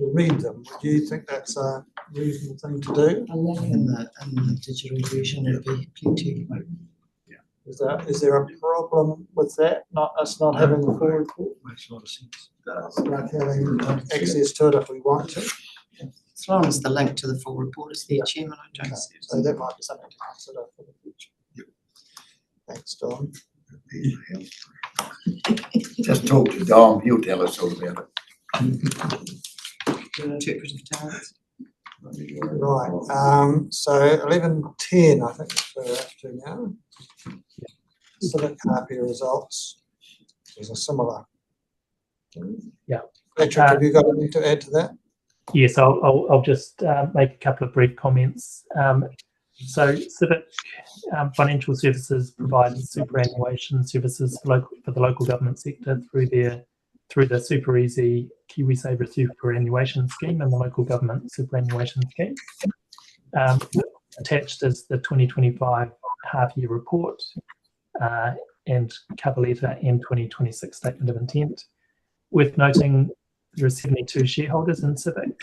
read them. Do you think that's a reasonable thing to do?
A link in the digital version would be plenty.
Is there a problem with that? Us not having the full report?
Makes a lot of sense.
Like having access to it if we want to.
As long as the link to the full report is there, Chairman, I don't see it.
So that might be something to consider for the future.
Yep.
Thanks, Dom.
Just talk to Dom, he'll tell us all about
Interpretive talents.
it.
Right, so 11:10, I think we're up to now. Civic half-year results. There's a similar.
Yeah.
Patrick, have you got anything to add to that?
Yes, I'll just make a couple of brief comments. So Civic Financial Services provides superannuation services for the local government sector through the Super Easy KiwiSaver superannuation scheme and the local government superannuation scheme. Attached is the 2025 half-year report and cover letter and 2026 statement of intent. Worth noting, there are 72 shareholders in Civic.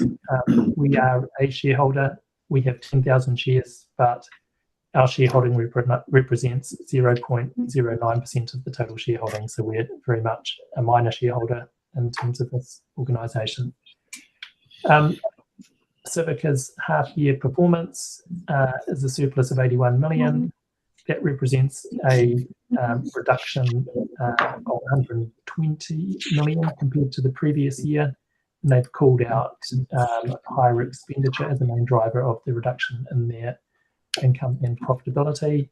We are a shareholder. We have 10,000 shares, but our shareholding represents 0.09% of the total shareholding. So we're very much a minor shareholder in terms of this organisation. Civic's half-year performance is a surplus of 81 million. That represents a reduction of 120 million compared to the previous year. And they've called out higher expenditure as the main driver of the reduction in their income and profitability.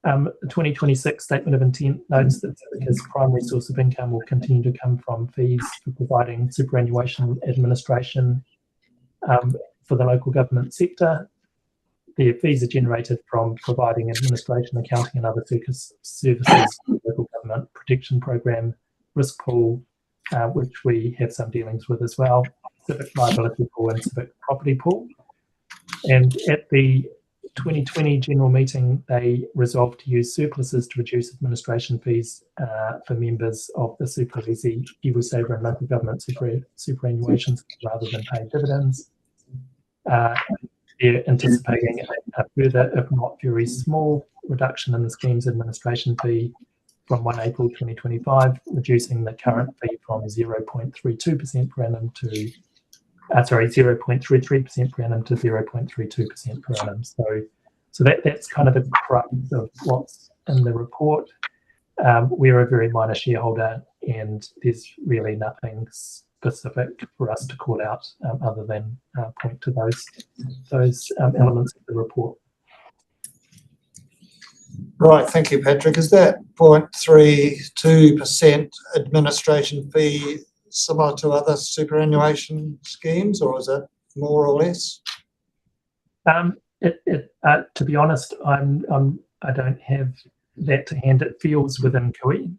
The 2026 statement of intent notes that Civic's primary source of income will continue to come from fees for providing superannuation administration for the local government sector. Their fees are generated from providing administration, accounting and other services to the local government protection program, risk pool, which we have some dealings with as well. civic liability pool and civic property pool. And at the 2020 general meeting, they resolved to use surpluses to reduce administration fees for members of the Super Easy KiwiSaver and local government superannuation rather than pay dividends. They're anticipating a further, if not very small, reduction in the scheme's administration fee from 1 April 2025, reducing the current fee from 0.32% per annum to 0.33% per annum to 0.32% per annum. So that's kind of the crux of what's in the report. We're a very minor shareholder, and there's really nothing specific for us to call out other than point to those elements of the report.
Right, thank you, Patrick. Is that 0.32% administration fee similar to other superannuation schemes, or is it more or less?
To be honest, I don't have that to hand. It feels within Kui,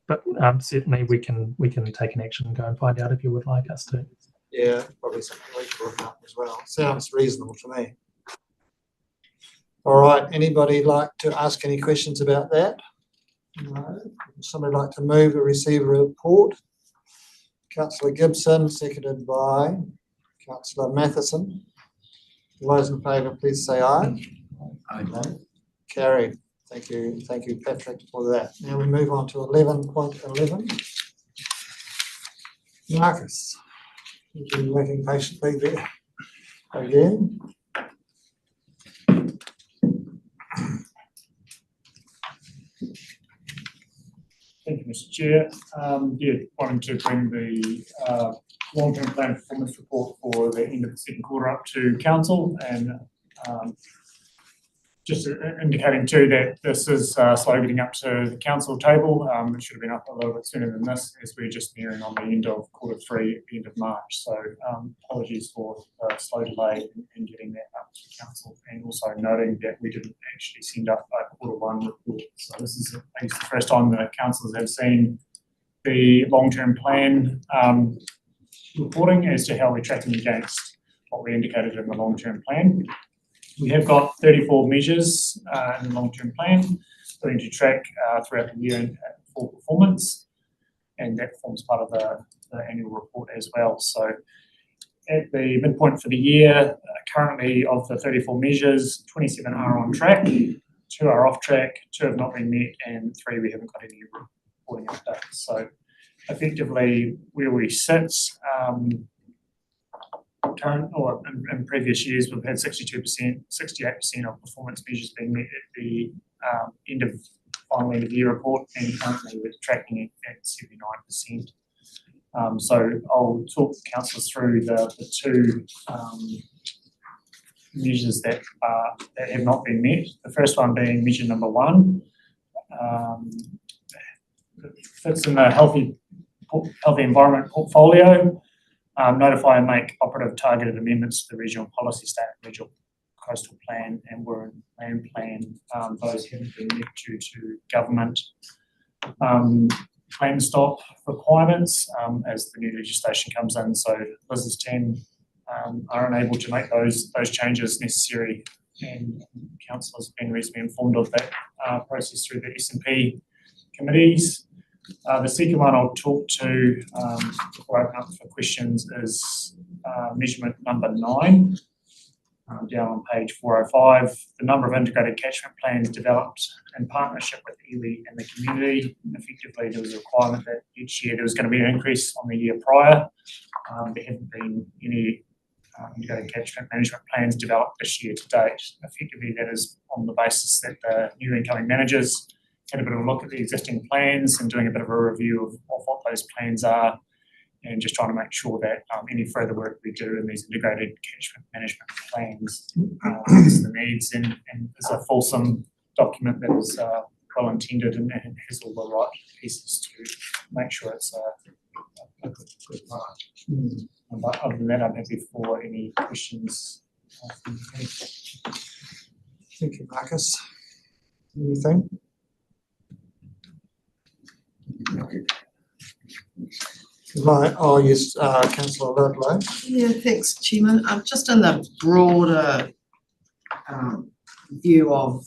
but certainly we can take an action and go and find out if you would like us to.
Yeah, probably something we could look up as well. Sounds reasonable to me. All right, anybody like to ask any questions about that? No. Somebody like to move or receive a report? Councillor Gibson, seconded by Councillor Matheson. All those in favour, please say aye.
Aye.
Carried. Thank you, Patrick, for that. Now we move on to 11.11. Marcus, you've been waiting patiently there again.
Thank you, Mr. Chair. Wanting to bring the long-term plan performance report for the end of the second quarter up to council, and just indicating too that this is slowly getting up to the council table. It should have been up a little bit sooner than this, as we're just nearing on the end of quarter three at the end of March. So apologies for the slow delay in getting that up to council, and also noting that we didn't actually send up a quarter one report. So this is the first time that councillors have seen the long-term plan reporting as to how we're tracking against what we indicated in the long-term plan. We have got 34 measures in the long-term plan going to track throughout the year for performance, and that forms part of the annual report as well. So at the midpoint for the year, currently of the 34 measures, 27 are on track, 2 are off track, 2 have not been met, and 3 we haven't got any reporting updates. So effectively where we sit, current or in previous years, we've had 62%, 68% of performance measures being met at the final end of year report, and currently we're tracking at 79%. So I'll talk councillors through the 2 measures that have not been met. The first one being measure number 1, fits in the healthy environment portfolio. Notify and make operative targeted amendments to the regional policy statement, regional coastal plan, and Wirral land plan. Those haven't been met due to government plan stop requirements as the new legislation comes in. So Liz's team are unable to make those changes necessary, and council has been reasonably informed of that process through the S&P committees. The second one I'll talk to before I open up for questions is measurement number 9, down on page 405. The number of integrated catchment plans developed in partnership with iwi and the community. Effectively, there was a requirement that each year there was going to be an increase on the year prior. There haven't been any integrated catchment management plans developed this year to date. Effectively, that is on the basis that the new incoming managers had a bit of a look at the existing plans and doing a bit of a review of what those plans are, and just trying to make sure that any further work we do in these integrated catchment management plans meets the needs and is a fulsome document that is well intended and has all the right pieces to make sure it's a good part. But other than that, I'm happy for any questions.
Thank you, Marcus. Anything? Right, oh yes, councillor Ludlow.
Yeah, thanks, Chairman. Just in the broader view of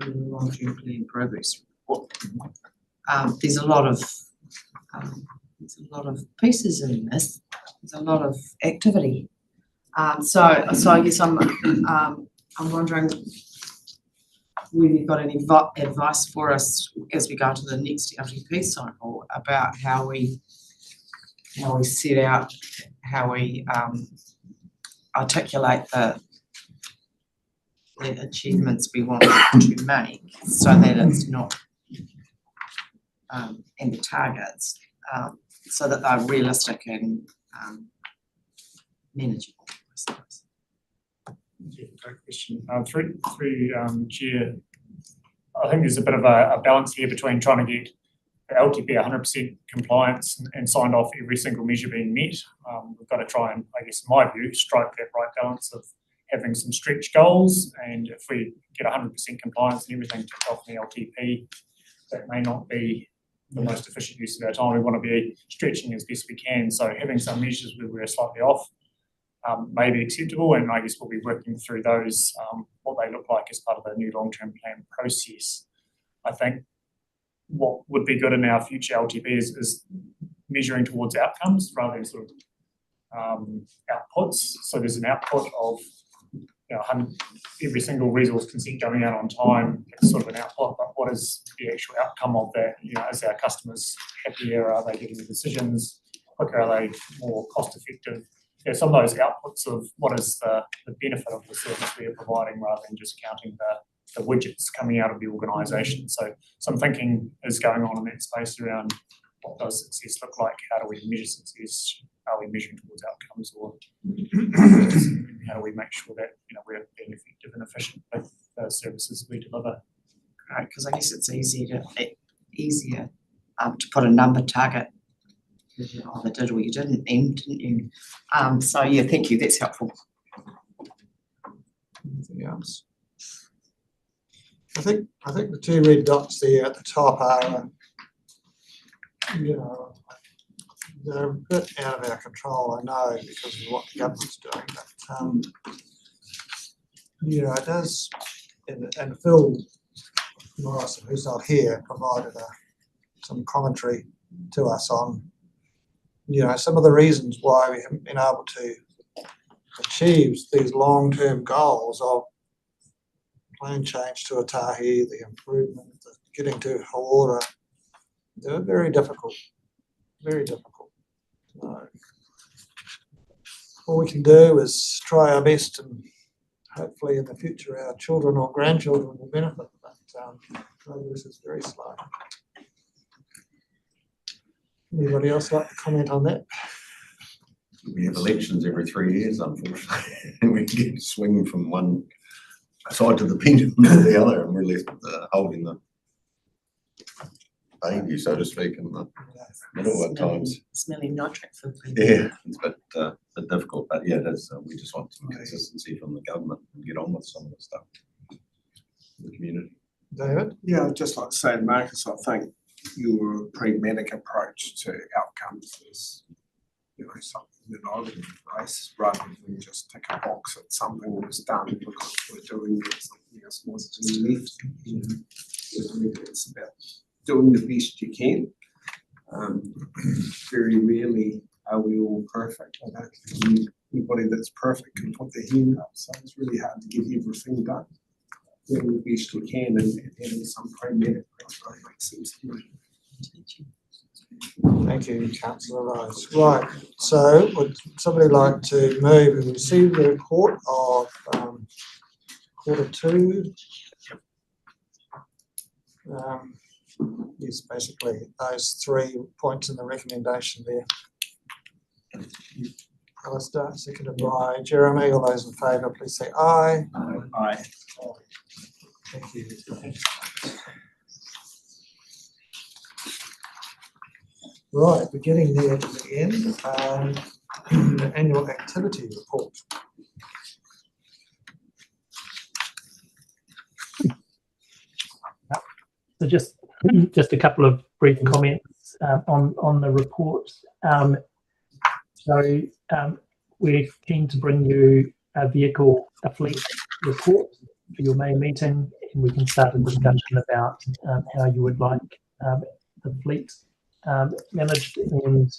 long-term plan progress report, there's a lot of pieces in this. There's a lot of activity. So I guess I'm wondering whether you've got any advice for us as we go to the next LTP cycle about how we set out, how we articulate the achievements we want to make, so that it's not and the targets, so that they're realistic and manageable, I suppose.
Yeah, great question. Through Chair, I think there's a bit of a balance here between trying to get the LTP 100% compliance and signed off every single measure being met. We've got to try and, I guess, in my view, strike that right balance of having some stretch goals, and if we get 100% compliance and everything ticked off in the LTP, that may not be the most efficient use of our time. We want to be stretching as best we can, so having some measures where we're slightly off may be acceptable, and I guess we'll be working through those, what they look like as part of the new long-term plan process. I think what would be good in our future LTP is measuring towards outcomes rather than sort of outputs. So there's an output of every single resource consent going out on time. It's sort of an output, but what is the actual outcome of that? Is our customers happier? Are they getting the decisions quicker? Are they more cost effective? Some of those outputs of what is the benefit of the service we are providing, rather than just counting the widgets coming out of the organisation. So some thinking is going on in that space around what does success look like? How do we measure success? Are we measuring towards outcomes, or how do we make sure that we're being effective and efficient with the services we deliver?
Right, because I guess it's easier to put a number target. You either did or you didn't, didn't you? So yeah, thank you. That's helpful.
Anything else? I think the two red dots there at the top are, they're a bit out of our control, I know, because of what the government's doing, but it does, and Phil Morrison, who's not here, provided some commentary to us on some of the reasons why we haven't been able to achieve these long-term goals of plan change to Otahi, the improvement, getting to Hawera. They're very difficult, very difficult. All we can do is try our best, and hopefully in the future our children or grandchildren will benefit, but progress is very slow. Anybody else like to comment on that?
We have elections every 3 years, unfortunately. We get swinging from one side to the pendulum to the other, and we're left holding the baby, so to speak, in the middle at times.
Smelling nitric food.
Yeah, it's a bit difficult, but yeah, it is. We just want some consistency from the government and get on with some of the stuff in the community.
David?
Yeah, I'd just like to say to Marcus, I think your pragmatic approach to outcomes is, something that I would embrace, rather than just tick a box that something was done because we're doing it, something else was left. It's about doing the best you can. Very rarely are we all perfect. I don't think anybody that's perfect can put their hand up, so it's really hard to get everything done. Doing the best we can and having some pragmatic approach makes sense to me.
Thank you, Councillor Rose. Right, so would somebody like to move? We received the report of Q2. Yes, basically those 3 points in the recommendation there. Alistair, seconded by Jeremy. All those in favour, please say aye.
Aye.
Thank you. Right, we're getting there to the end. The annual activity report.
So just a couple of brief comments. on the report. We're keen to bring you a fleet report for your May meeting, and we can start a discussion about how you would like the fleet managed and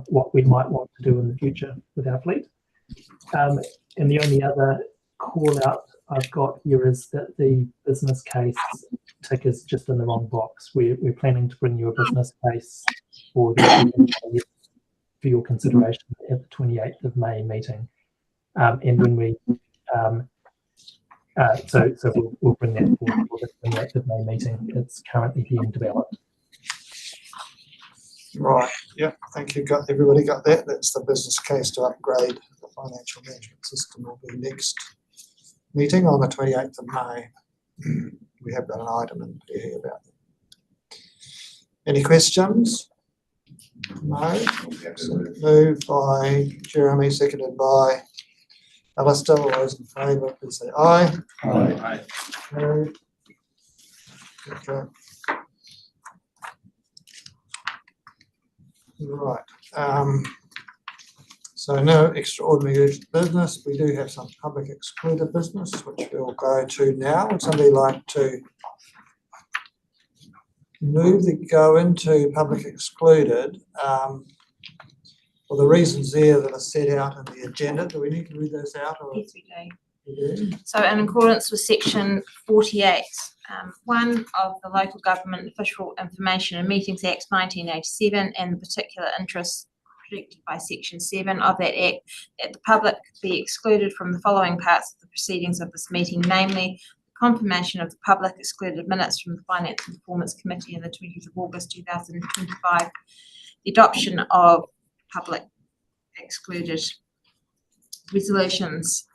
what we might want to do in the future with our fleet. And the only other call out I've got here is that the business case tick is just in the wrong box. We're planning to bring you a business case for your consideration at the 28th of May meeting. And when we we'll bring that forward for the 28th of May meeting. It's currently being developed.
Right, yeah, thank you. Everybody got that? That's the business case to upgrade the financial management system will be next meeting on the 28th of May. We have got an item in here about that. Any questions? No. So moved by Jeremy, seconded by Alistair. All those in favour, please say aye.
Aye.
Carried. Okay. Right. So no extraordinary business. We do have some public excluded business, which we'll go to now. Would somebody like to go into public excluded for the reasons there that are set out in the agenda? Do we need to read those out? Or?
Yes, we do.
We do.
So in accordance with section 48, 1 of the Local Government Official Information and Meetings Act 1987 and the particular interests protected by section 7 of that act, that the public be excluded from the following parts of the proceedings of this meeting, namely the confirmation of the public excluded minutes from the Finance and Performance Committee on the 20th of August 2025, the adoption of public excluded resolutions.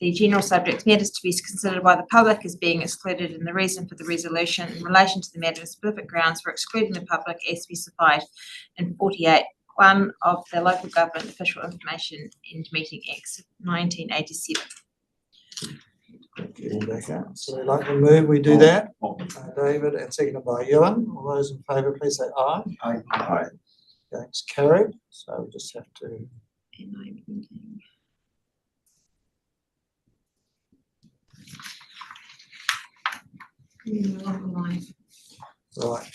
The general subject matters to be considered by the public as being excluded and the reason for the resolution in relation to the matter of specific grounds for excluding the public as specified in 48(1) of the Local Government Official Information and Meeting Act 1987.
Getting back out. So we'd like to move, we do that. David, and seconded by Ewan. All those in favour, please say aye.
Aye.
Aye. Okay, it's carried. So we just have to. Right.